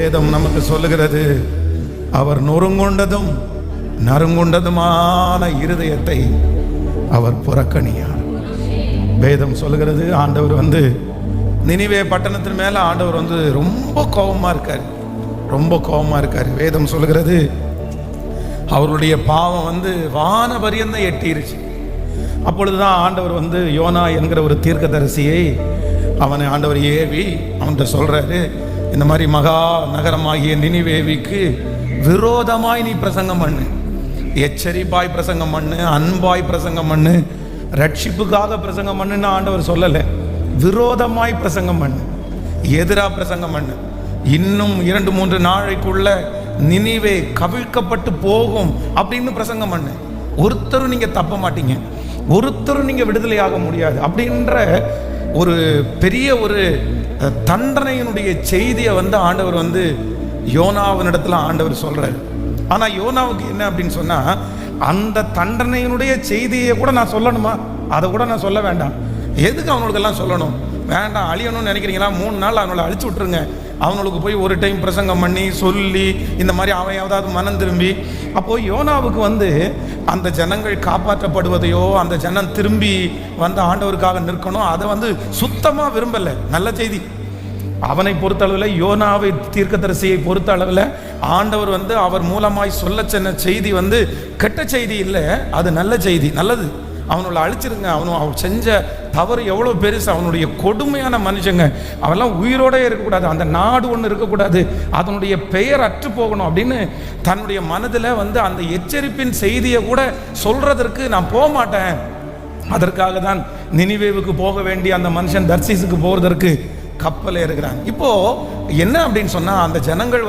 வேதம் நமக்கு சொல்லுகிறது, அவர் நொறுங்குண்டதும் நறுங்குண்டதுமான இருதயத்தை அவர் புறக்கணியார். வேதம் சொல்லுகிறது, ஆண்டவர் நினிவே பட்டணத்தின் மேல ஆண்டவர் ரொம்ப கோபமா இருக்கார், ரொம்ப கோபமா இருக்கார். வேதம் சொல்லுகிறது, அவருடைய பாவம் வான பரியந்தம் எட்டிருச்சு. அப்பொழுதுதான் ஆண்டவர் யோனா என்கிற ஒரு தீர்க்கதரிசியை அவனை ஆண்டவர் ஏவி அவன்கிட்ட சொல்றாரு, இந்த மாதிரி மகா நகரமாகிய நினிவேவிக்கு விரோதமாய் நீ பிரசங்கம் பண்ணு, எச்சரிப்பாய் பிரசங்கம் பண்ணு, அன்பாய் பிரசங்கம் பண்ணு, ரட்சிப்புக்காக பிரசங்கம் பண்ணுன்னு ஆண்டவர் சொல்லலை. விரோதமாய் பிரசங்கம் பண்ணு, எதிரா பிரசங்கம் பண்ணு. இன்னும் 2-3 நாளைக்குள்ள நினிவே கவிழ்க்கப்பட்டு போகும் அப்படின்னு பிரசங்கம் பண்ணு. ஒருத்தரும் நீங்க தப்ப மாட்டீங்க, ஒருத்தரும் நீங்க விடுதலையாக முடியாது அப்படின்ற ஒரு பெரிய ஒரு தண்டனையினுடைய செய்தியை ஆண்டவர் யோனாவினிடத்துல ஆண்டவர் சொல்றாரு. ஆனா யோனாவுக்கு என்ன அப்படின்னு சொன்னா, அந்த தண்டனையினுடைய செய்தியை கூட நான் சொல்லணுமா? அதை கூட நான் சொல்ல வேண்டாம். எதுக்கு அவங்களுக்கெல்லாம் சொல்லணும்? வேண்டாம், அழியணும்னு நினைக்கிறீங்களா? 3 நாள் அவங்களை அழிச்சு விட்டுருங்க. அவங்களுக்கு போய் ஒரு டைம் பிரசங்கம் பண்ணி சொல்லி இந்த மாதிரி அவன் ஏதாவது மனம் திரும்பி, அப்போ யோனாவுக்கு அந்த ஜனங்கள் காப்பாற்றப்படுவதையோ அந்த ஜனம் திரும்பி ஆண்டவருக்காக நிற்கணும், அதை சுத்தமா விரும்பல. நல்ல செய்தி. அவனை பொறுத்த அளவில், யோனாவை தீர்க்கதரிசியை பொறுத்த அளவில் ஆண்டவர் அவர் மூலமாய் சொல்ல சொன்ன செய்தி கெட்ட செய்தி இல்லை, அது நல்ல செய்தி, நல்லது. அவனோட அழிச்சிருங்க, அவன் செஞ்ச தவறு எவ்வளோ பெருசு, அவனுடைய கொடுமையான மனுஷங்க, அவெல்லாம் உயிரோட இருக்கக்கூடாது, அந்த நாடு ஒன்று இருக்கக்கூடாது, அதனுடைய பெயர் அற்று போகணும் அப்படின்னு தன்னுடைய மனதில் அந்த எச்சரிப்பின் செய்தியை கூட சொல்றதற்கு நான் போக மாட்டேன். அதற்காக தான் நினிவேவுக்கு போக வேண்டிய அந்த மனுஷன் தர்சீசுக்கு போகிறதற்கு கப்பல் ஏறுகிறான். இப்போ என்ன அப்படின்னு சொன்னா, அந்த ஜனங்கள்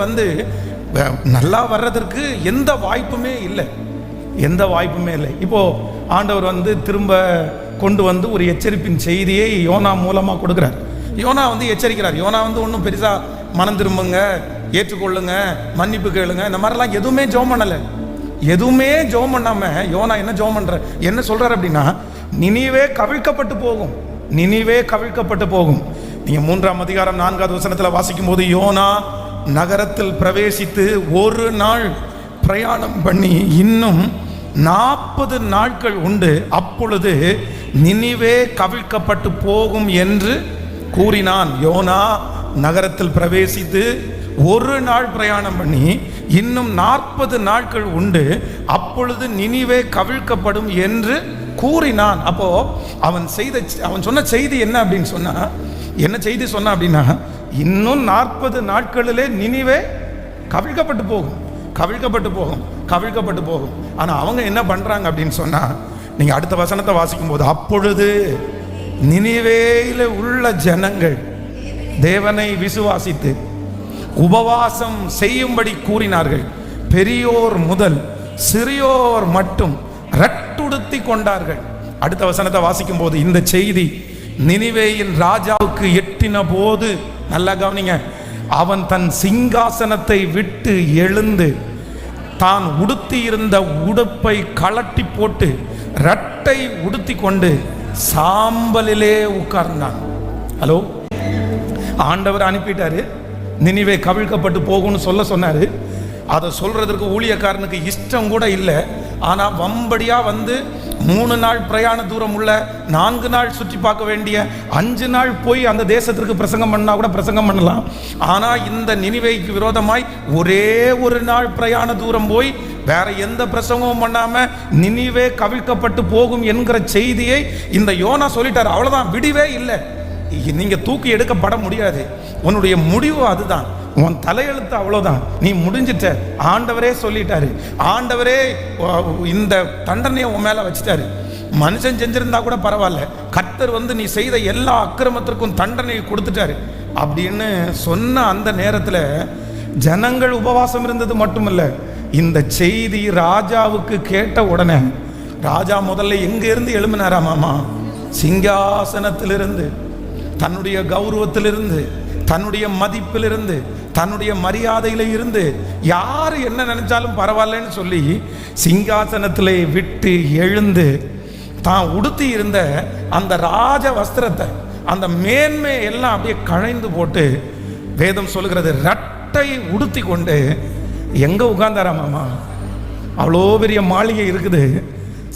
நல்லா வர்றதற்கு எந்த வாய்ப்புமே இல்லை, எந்த வாய்ப்புமே இல்லை. இப்போ ஆண்டவர் திரும்ப கொண்டு ஒரு எச்சரிப்பின் செய்தியை யோனா மூலமா கொடுக்கிறார். யோனா எச்சரிக்கிறார். யோனா ஒன்றும் பெருசா மனம் திரும்புங்க, ஏற்றுக்கொள்ளுங்க, மன்னிப்பு கேளுங்க, இந்த மாதிரிலாம் எதுவுமே ஜெபம் பண்ணல. எதுவுமே ஜெபம் பண்ணாம யோனா என்ன ஜெபம் பண்ற, என்ன சொல்றாரு அப்படின்னா, நினிவே கவிழ்க்கப்பட்டு போகும், நினிவே கவிழ்க்கப்பட்டு போகும். நீங்க 3ஆம் அதிகாரம் 4வது வசனத்துல வாசிக்கும் போது, யோனா நகரத்தில் பிரவேசித்து 1 நாள் பிரயாணம் பண்ணி இன்னும் 40 நாட்கள் உண்டு, அப்பொழுது நினிவே கவிழ்க்கப்பட்டு போகும் என்று கூறினான். யோனா நகரத்தில் பிரவேசித்து 1 நாள் பிரயாணம் பண்ணி இன்னும் 40 நாட்கள் உண்டு, அப்பொழுது நினிவே கவிழ்க்கப்படும் என்று கூறினான். அப்போ அவன் சொன்ன செய்தி என்ன அப்படின்னு சொன்னா, என்ன செய்தி சொன்னா அப்படின்னா, இன்னும் 40 நாட்களிலே நினிவே கவிழ்க்கப்பட்டு போகும், கவிழ்க்கப்பட்டு போகும், கவிழ்க்கப்பட்டு போகும். ஆனா அவங்க என்ன பண்றாங்க அப்படின்னு சொன்னா, நீங்க அடுத்த வசனத்தை வாசிக்கும் போது, அப்பொழுது நினிவேயில உள்ள ஜனங்கள் தேவனை விசுவாசித்து உபவாசம் செய்யும்படி கூறினார்கள், பெரியோர் முதல் சிறியோர் மட்டும் ரட்டுடுத்தி கொண்டார்கள். அடுத்த வசனத்தை வாசிக்கும் போது, இந்த செய்தி நினிவேயின் ராஜாவுக்கு எட்டின போது, நல்லா கவனிங்க, அவன் தன் சிங்காசனத்தை விட்டு எழுந்து தான் உடுத்தி இருந்த உடுப்பை கலட்டி போட்டு ரட்டை உடுத்தி கொண்டு சாம்பலிலே உட்கார்ந்தான். ஹலோ, ஆண்டவர் அனுப்பிட்டாரு, நினிவே கவிழ்க்கப்பட்டு போகும்னு சொன்னாரு. அதை சொல்றதற்கு ஊழியக்காரனுக்கு இஷ்டம் கூட இல்லை. ஆனா வம்படியா 3 நாள் பிரயாண தூரம் உள்ள, 4 நாள் சுற்றி பார்க்க வேண்டிய, 5 நாள் போய் அந்த தேசத்திற்கு பிரசங்கம் பண்ணா கூட பிரசங்கம் பண்ணலாம். ஆனா இந்த நினிவேக்கு விரோதமாய் ஒரே 1 நாள் பிரயாண தூரம் போய் வேற எந்த பிரசங்கமும் பண்ணாம நினிவே கவிழ்க்கப்பட்டு போகும் என்கிற செய்தியை இந்த யோனா சொல்லிட்டார். அவ்வளவுதான், விடிவே இல்லை. நீங்க தூக்கி எடுக்கப்பட முடியாது, உன்னுடைய முடிவு அதுதான், உன் தலையெழுத்து அவ்வளவுதான், நீ முடிஞ்சிட்ட. ஆண்டவரே சொல்லிட்டாரு, ஆண்டவரே இந்த தண்டனையை உன் மேல வச்சுட்டாரு. மனுஷன் செஞ்சிருந்தா கூட பரவாயில்ல, கர்த்தர் நீ செய்த எல்லா அக்கிரமத்திற்கும் தண்டனை கொடுத்துட்டாரு அப்படின்னு சொன்ன அந்த நேரத்துல ஜனங்கள் உபவாசம் இருந்தது மட்டுமல்ல, இந்த செய்தி ராஜாவுக்கு கேட்ட உடனே ராஜா முதல்ல எங்க இருந்து எழும்பினாராமாமா? சிங்காசனத்திலிருந்து, தன்னுடைய கௌரவத்திலிருந்து, தன்னுடைய மதிப்பிலிருந்து, தன்னுடைய மரியாதையில இருந்து, யாரு என்ன நினைச்சாலும் பரவாயில்லன்னு சொல்லி சிங்காசனத்திலே விட்டு எழுந்து தான் உடுத்தி இருந்த அந்த ராஜ வஸ்திரத்தை, அந்த மேன்மை எல்லாம் அப்படியே களைந்து போட்டு, வேதம் சொல்லுகிறது, ரட்டை பட்டையை உடுத்தி கொண்டு எங்க உட்கார்ந்தாராமாமா? அவ்வளோ பெரிய மாளிகை இருக்குது,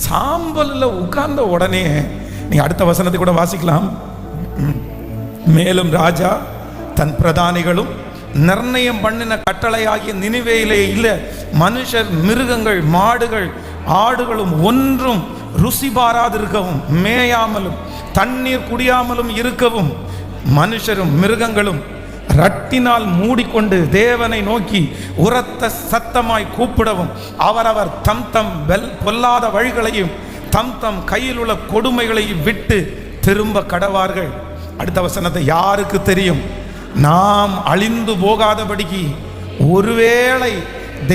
சாம்பலில் உட்கார்ந்த உடனே நீ அடுத்த வசனத்தை கூட வாசிக்கலாம். மேலும் ராஜா தன் பிரதானிகளும் நிர்ணயம் பண்ணின கட்டளையாகிய நினிவேயிலே இல்ல மனுஷர், மிருகங்கள், மாடுகள், ஆடுகளும் ஒன்றும் ருசி பாராதிருக்கவும், மேயாமலும் தண்ணீர் குடியாமலும் இருக்கவும், மனுஷரும் மிருகங்களும் ரட்டினால் மூடிக்கொண்டு தேவனை நோக்கி உரத்த சத்தமாய் கூப்பிடவும், அவரவர் தம் தம் பொல்லாத வழிகளையும் தம் தம் கையில் உள்ள கொடுமைகளையும் விட்டு திரும்ப கடவார்கள். அடுத்த வசனத்தை யாருக்கு தெரியும்? நாம் அழிந்து போகாதபடிக்கு ஒருவேளை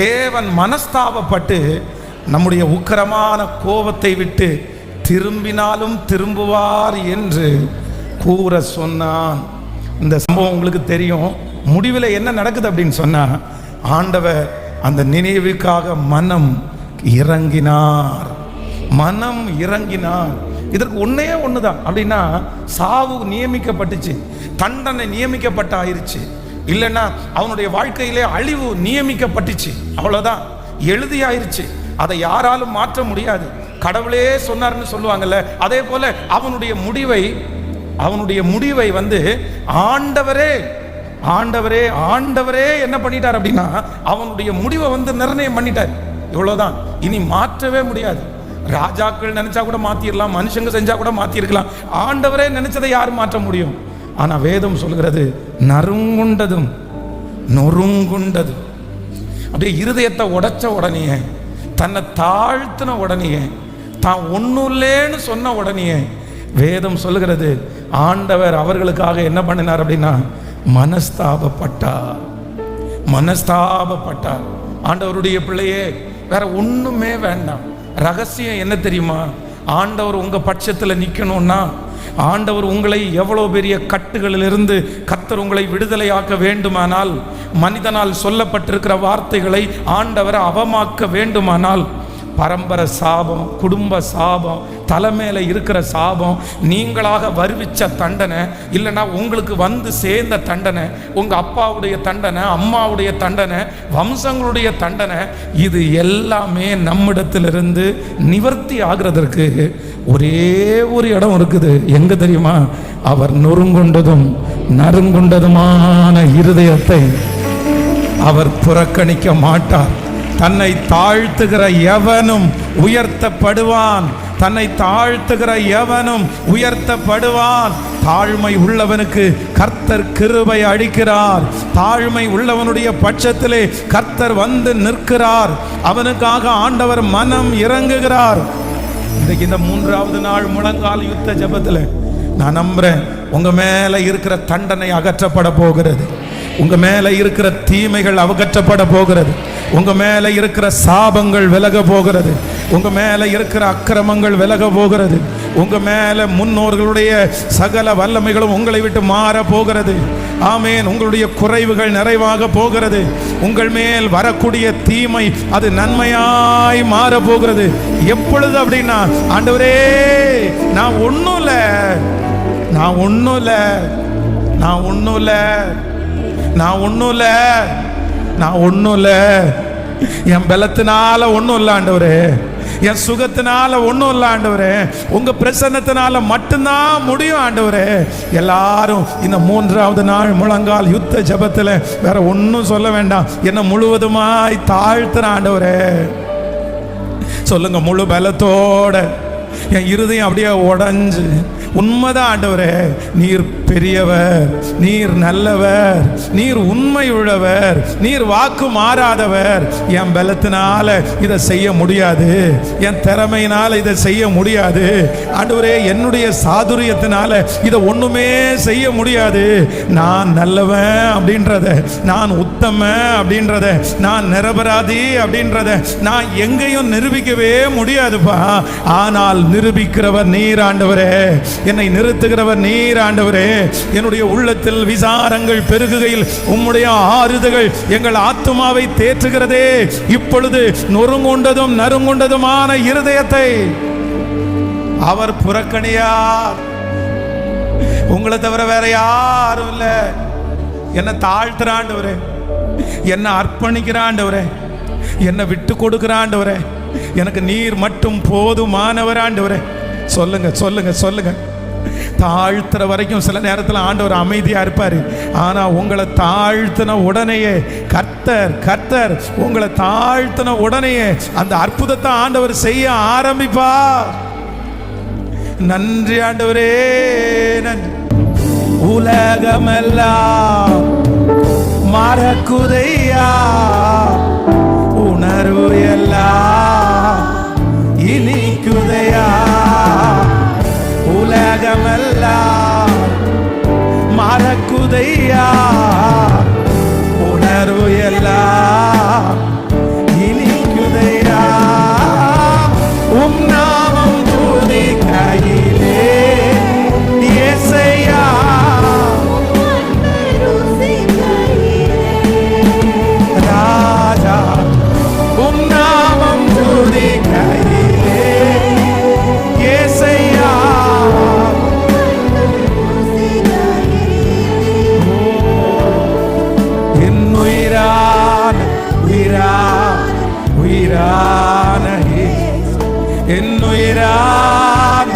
தேவன் மனஸ்தாபப்பட்டு நம்முடைய உக்கிரமான கோபத்தை விட்டு திரும்பினாலும் திரும்புவார் என்று கூற சொன்னான். இந்த சம்பவம் உங்களுக்கு தெரியும். முடிவில் என்ன நடக்குது அப்படின்னு சொன்னா, ஆண்டவர் அந்த நினைவுக்காக மனம் இறங்கினார். மனம் இறங்கினார். இதற்கு ஒன்னே ஒண்ணுதான். அப்படின்னா சாவு நியமிக்கப்பட்டுச்சு, தண்டனை நியமிக்கப்பட்ட ஆயிருச்சு, இல்லைன்னா அவனுடைய வாழ்க்கையிலே அழிவு நியமிக்கப்பட்டுச்சு, அவ்வளவுதான், எழுதியாயிருச்சு. அதை யாராலும் மாற்ற முடியாது. கடவுளே சொன்னார்னு சொல்லுவாங்கல்ல, அதே போல அவனுடைய முடிவை வந்து ஆண்டவரே ஆண்டவரே ஆண்டவரே என்ன பண்ணிட்டார் அப்படின்னா அவனுடைய முடிவை வந்து நிர்ணயம் பண்ணிட்டார். இவ்வளவுதான், இனி மாற்றவே முடியாது. ராஜாக்கள் நினைச்சா கூட மாத்திரலாம், மனுஷங்க செஞ்சா கூட மாத்திருக்கலாம். ஆண்டவரே நினைச்சதை யாரும் மாற்ற முடியும்? ஆனா வேதம் சொல்கிறது நறுங்குண்டதும் நொறுங்குண்டதும். அப்படியே இருதயத்தை உடைச்ச உடனே, தன்னை தாழ்த்தின உடனே, தான் ஒன்னும் இல்லைன்னு சொன்ன உடனே வேதம் சொல்லுகிறது ஆண்டவர் அவர்களுக்காக என்ன பண்ணினார் அப்படின்னா மனஸ்தாபப்பட்டார். ஆண்டவருடைய பிள்ளையே, வேற ஒண்ணுமே வேண்டாம். ரகசியம் என்ன தெரியுமா? ஆண்டவர் உங்க பட்சத்தில் நிற்கணும்னா, ஆண்டவர் உங்களை எவ்வளோ பெரிய கட்டுகளிலிருந்து கர்த்தர் உங்களை விடுதலையாக்க வேண்டுமானால், மனிதனால் சொல்லப்பட்டிருக்கிற வார்த்தைகளை ஆண்டவர் அவமாக்க வேண்டுமானால், பரம்பரை சாபம், குடும்ப சாபம், தலைமையில இருக்கிற சாபம், நீங்களாக வருவிச்ச தண்டனை, இல்லைன்னா உங்களுக்கு வந்து சேர்ந்த தண்டனை, உங்க அப்பாவுடைய தண்டனை, அம்மாவுடைய தண்டனை, வம்சங்களுடைய தண்டனை, இது எல்லாமே நம்மிடத்திலிருந்து நிவர்த்தி ஆகிறதற்கு ஒரே ஒரு இடம் இருக்குது. எங்க தெரியுமா? அவர் நொறுங்குண்டதும் நறுங்குண்டதுமான இருதயத்தை அவர் புறக்கணிக்க மாட்டார். தன்னை தாழ்த்துகிற எவனும் உயர்த்தப்படுவான். தாழ்மை உள்ளவனுக்கு கர்த்தர் கிருபை அளிக்கிறார். தாழ்மை உள்ளவனுடைய பட்சத்திலே கர்த்தர் வந்து நிற்கிறார். அவனுக்காக ஆண்டவர் மனம் இறங்குகிறார். இன்றைக்கு இந்த 3வது நாள் முழங்கால் யுத்த ஜெபத்தில் நான் நம்புறேன், உங்க மேல இருக்கிற தண்டனை அகற்றப்பட போகிறது. உங்க மேல இருக்கிற தீமைகள் அகற்றப்பட போகிறது. உங்க மேல இருக்கிற சாபங்கள் விலக போகிறது. உங்க மேல இருக்கிற அக்கிரமங்கள் விலக போகிறது. உங்க மேல முன்னோர்களுடைய சகல வல்லமைகளும் உங்களை விட்டு மாற போகிறது. ஆமேன். உங்களுடைய குறைவுகள் நிறைவாக போகிறது. உங்கள் மேல் வரக்கூடிய தீமை அது நன்மையாய் மாற போகிறது. எப்பொழுது அப்படின்னா, ஆண்டவரே நான் ஒண்ணும் இல்ல, என் பலத்தினால ஒண்ணும் இல்ல ஆண்டவரே, என் சுகத்தினால ஒண்ணும் இல்ல ஆண்டவரே, உங்க பிரசன்னத்தினால மட்டும்தான் முடியும் ஆண்டவரே. எல்லாரும் இந்த 3வது நாள் முழங்கால் யுத்த ஜெபத்துல வேற ஒன்னும் சொல்ல வேண்டாம், என்ன முழுவதுமாய் தாழ்த்துற ஆண்டவரே. சொல்லுங்க, முழு பலத்தோட என் இருதயம் அப்படியே உடைஞ்சு, உண்மைதான் ஆண்டவரே, நீர் பெரியவர், நீர் நல்லவர், நீர் உண்மை உள்ளவர், நீர் வாக்கு மாறாதவர். என் பலத்தினால இதை செய்ய முடியாது, என் திறமையினால இதை செய்ய முடியாது ஆண்டவரே, என்னுடைய சாதுரியத்தினால இதை ஒண்ணுமே செய்ய முடியாது. நான் நல்லவன் அப்படின்றத, நான் உத்தமன் அப்படின்றத, நான் நிரபராதி அப்படின்றத நான் எங்கேயும் நிரூபிக்கவே முடியாதுப்பா. ஆனால் நிரூபிக்கிறவர் நீர் ஆண்டவரே, என்னை நிறுத்துகிறவர் நீர் ஆண்டவரே. என்னுடைய உள்ளத்தில் விசாரங்கள் பெருகுகையில் உம்முடைய ஆறுதல்கள் எங்கள் ஆத்துமாவை தேற்றுகிறதே. இப்பொழுது நொறுங்குண்டதும் நறுங்குண்டதுமான இருதயத்தை அவர் புறக்கணியார். உங்களை தவிர வேற யாரும் இல்லை. என்ன தாழ்த்துற ஆண்டவரே, என்ன அர்ப்பணிக்கிற ஆண்டவரே, என்ன விட்டு கொடுக்கிற ஆண்டவரே, எனக்கு நீர் மட்டும் போதுமானவர் ஆண்டவரே. சொல்லுங்க சொல்லுங்க சொல்லுங்க. தாழ்த்துற வரைக்கும் சில நேரத்தில் ஆண்டவர் அமைதியா இருப்பாரு. ஆனா உங்களை தாழ்த்தின உடனேயே கர்த்தர் உங்களை தாழ்த்தின உடனேயே அந்த அற்புதத்தை ஆண்டவர் செய்ய ஆரம்பிப்பா. நன்றி ஆண்டவரே, நன்றி. உலகமெல்லாம் மறக்குதையா, உணர்வு எல்லாம் இனிக்குதையா. உலகமெல்லாம் மறக்குதையா, உணர்வு எல்லாம் இனிக்குதையா. உம் நாமம் துதிக்கையிலே இயேசையா, ராஜா உம் நாமம் துதிக்கையிலே இயேசையா. என் உயிரான உயிரான என் உயிரான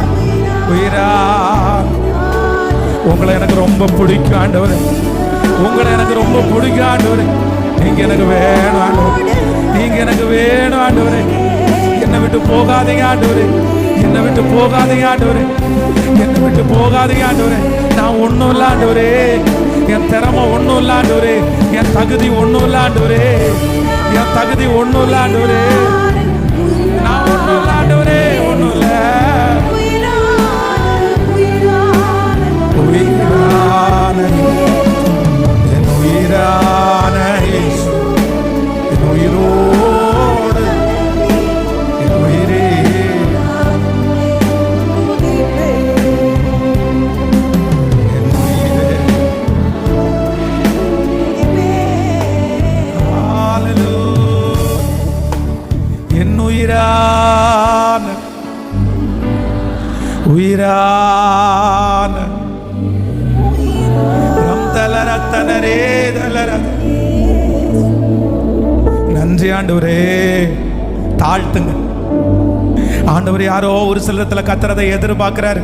உங்களை எனக்கு ரொம்ப பிடிக்கும் ஆண்டவரே, உங்களை எனக்கு ரொம்ப பிடிக்கும் ஆண்டவரே. நீங்க எனக்கு வேணும் ஆண்டவரே, நீங்க எனக்கு வேணும் ஆண்டவரே. என்னை விட்டு போகாதீங்க ஆண்டவரே, என்னை விட்டு போகாதீங்க ஆண்டவரே, என்னை விட்டு போகாதீங்க ஆண்டவரே. நான் ஒன்றும் இல்லை ஆண்டவரே, என் திறமை ஒன்றும் இல்லை ஆண்டவரே, என் தகுதி ஒன்றும் இல்லை ஆண்டவரே, என் தகுதி ஒன்றும் இல்லை ஆண்டவரே. நான் ஒன்றும் இல்லை ஆண்டவரே, ஒன்றும் இல்லை. என் உயிரான இயேசு, என் உயிரோடு என் உயிரே. என் உயிரே. ஹல்லேலூயா. என் உயிரான நன்றி ஆண்டவரே. தாழ்த்துங்க ஆண்டவர். யாரோ ஒரு சிலத்துல கத்துறதை எதிர்பார்க்கிறாரு.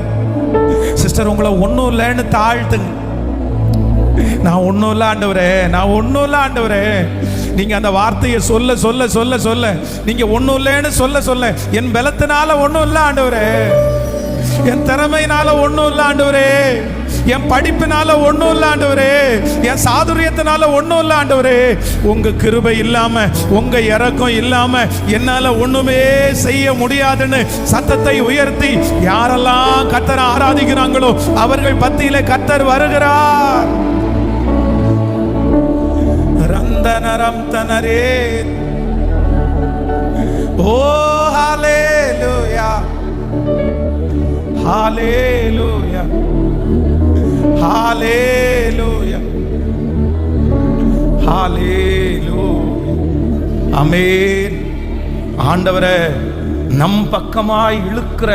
சிஸ்டர் உங்களை ஒன்றும் இல்லைன்னு தாழ்த்துங்க. நான் ஒன்றும் இல்லை ஆண்டவரே, நான் ஒன்றும் இல்லை ஆண்டவரே. நீங்க அந்த வார்த்தையை சொல்ல சொல்ல சொல்ல சொல்ல, நீங்க ஒன்றும் இல்லைன்னு சொல்ல சொல்ல, என் பலத்தினால ஒன்றும் இல்லை ஆண்டவரே, என் திறமையினால ஒன்றும் இல்லை ஆண்டவரே, என் படிப்பினால ஒன்றும் இல்லை ஆண்டவரே, என் சாதுரியத்தினால ஒன்றும் இல்லை ஆண்டவரே. உங்க கிருபை இல்லாம, உங்க இரக்கம் இல்லாம என்னால ஒண்ணுமே செய்ய முடியாதுன்னு சத்தத்தை உயர்த்தி யாரெல்லாம் கர்த்தரை ஆராதிக்கிறாங்களோ அவர்கள் பத்தியிலே கர்த்தர் வருகிறார். ரந்தனரம் தனரே. ஓ ஹல்லேலூயா, ஹல்லேலூயா, ஹல்லேலூயா, ஹல்லேலூயா. ஆமென். ஆண்டவரே, நம் பக்கமாய் இழுக்கிற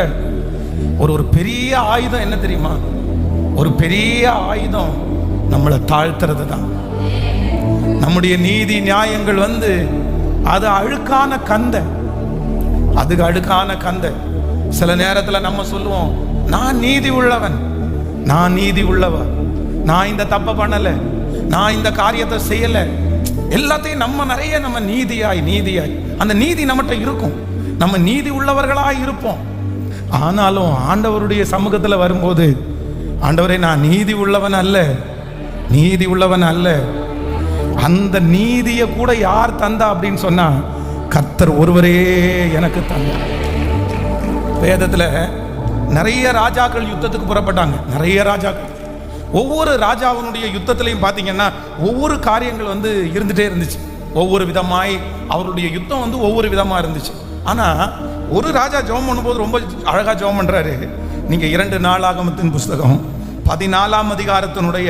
ஒரு பெரிய ஆயுதம் என்ன தெரியுமா? ஒரு பெரிய ஆயுதம் நம்மளை தாழ்த்துறது தான். நம்முடைய நீதி நியாயங்கள் அது அழுக்கான கந்தை, அதுக்கு அழுக்கான கந்தை. சில நேரத்தில் நம்ம சொல்லுவோம், நான் நீதி உள்ளவன், நான் நீதி உள்ளவன், நான் இந்த தப்பை பண்ணலை, நான் இந்த காரியத்தை செய்யலை. எல்லாத்தையும் நம்ம நீதியாய் அந்த நீதி நம்மகிட்ட இருக்கும், நம்ம நீதி உள்ளவர்களாய் இருப்போம். ஆனாலும் ஆண்டவருடைய சமூகத்தில் வரும்போது, ஆண்டவரே நான் நீதி உள்ளவன் அல்ல. அந்த நீதியை கூட யார் தந்தா அப்படின்னு சொன்னா, கர்த்தர் ஒருவரே எனக்கு தந்தார். வேதத்துல நிறைய ராஜாக்கள் யுத்தத்துக்கு புறப்பட்டாங்க, நிறைய ராஜாக்கள். ஒவ்வொரு ராஜாவினுடைய யுத்தத்திலையும் பார்த்தீங்கன்னா ஒவ்வொரு காரியங்கள் இருந்துட்டே இருந்துச்சு. ஒவ்வொரு விதமாய் அவருடைய யுத்தம் ஒவ்வொரு விதமாக இருந்துச்சு. ஆனால் ஒரு ராஜா ஜெபம் பண்ணும்போது ரொம்ப அழகாக ஜெபம் பண்ணுறாரு. நீங்கள் 2 நாளாகமத்தின் புஸ்தகம் 14ஆம் அதிகாரத்தினுடைய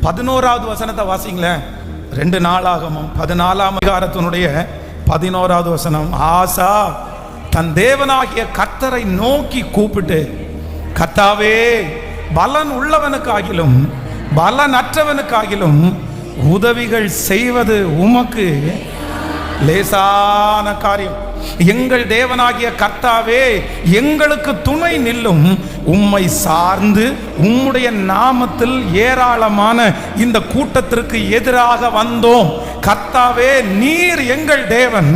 11வது வசனத்தை வாசிங்களேன். 2 நாளாகமம் 14ஆம் அதிகாரத்தினுடைய 11வது வசனம். ஆசா தன் தேவனாகிய கர்த்தரை நோக்கி கூப்பிட்டு, கர்த்தாவே, பலன் உள்ளவனுக்காகிலும் பலனற்றவனுக்காகிலும் உதவிகள் செய்வது உமக்கு லேசான காரியம். எங்கள் தேவனாகிய கர்த்தாவே, எங்களுக்கு துணை நில்லும். உம்மை சார்ந்து உம்முடைய நாமத்தில் ஏராளமான இந்த கூட்டத்திற்கு எதிராக வந்தோம். கர்த்தாவே, நீர் எங்கள் தேவன்,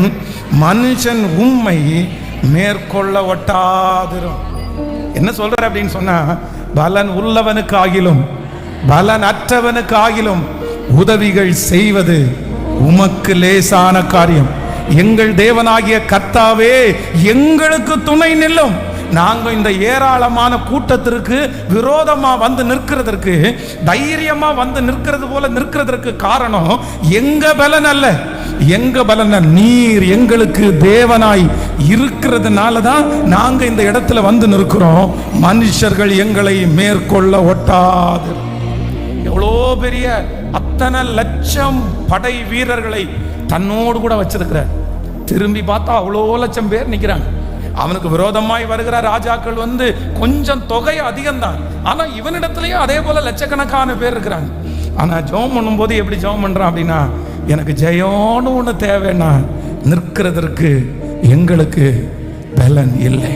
மனுஷன் உம்மை மேற்கொள்ள ஒட்டாதிரும். என்ன சொல்ற அப்படின்னு சொன்னா, பலன் உள்ளவனுக்கு ஆகிலும் பலன் அற்றவனுக்கு ஆகிலும் உதவிகள் செய்வது உமக்கு லேசான காரியம். எங்கள் தேவனாகிய கர்த்தாவே, எங்களுக்கு துணை நில்லும். நாங்க இந்த ஏராளமான கூட்டத்திற்கு விரோதமா வந்து நிற்கிறதற்கு, தைரியமா வந்து நிற்கிறது போல நிற்கிறதற்கு காரணம் எங்க பலன் அல்ல, எங்க பலன் நீர் எங்களுக்கு தேவனாய் இருக்கிறதுனால தான் நாங்க இந்த இடத்துல வந்து நிற்கிறோம். மனுஷர்கள் எங்களை மேற்கொள்ள ஒட்டாது. எவ்வளோ பெரிய அத்தனை லட்சம் படை வீரர்களை தன்னோடு கூட வச்சிருக்கிறார். திரும்பி பார்த்தா அவ்வளோ லட்சம் பேர் நிற்கிறாங்க. அவனுக்கு விரோதமாய் வருகிற ராஜாக்கள் வந்து கொஞ்சம் தொகை அதிகம்தான், ஆனா இவனிடத்திலேயே அதே போல லட்சக்கணக்கான பேர் இருக்கிறாங்க. ஆனா ஜெபம் பண்ணும்போது எப்படி ஜெபம் பண்றான் அப்படின்னா, எனக்கு ஜெயம்னு ஒன்று தேவைன்னா நிற்கிறதற்கு எங்களுக்கு பலன் இல்லை,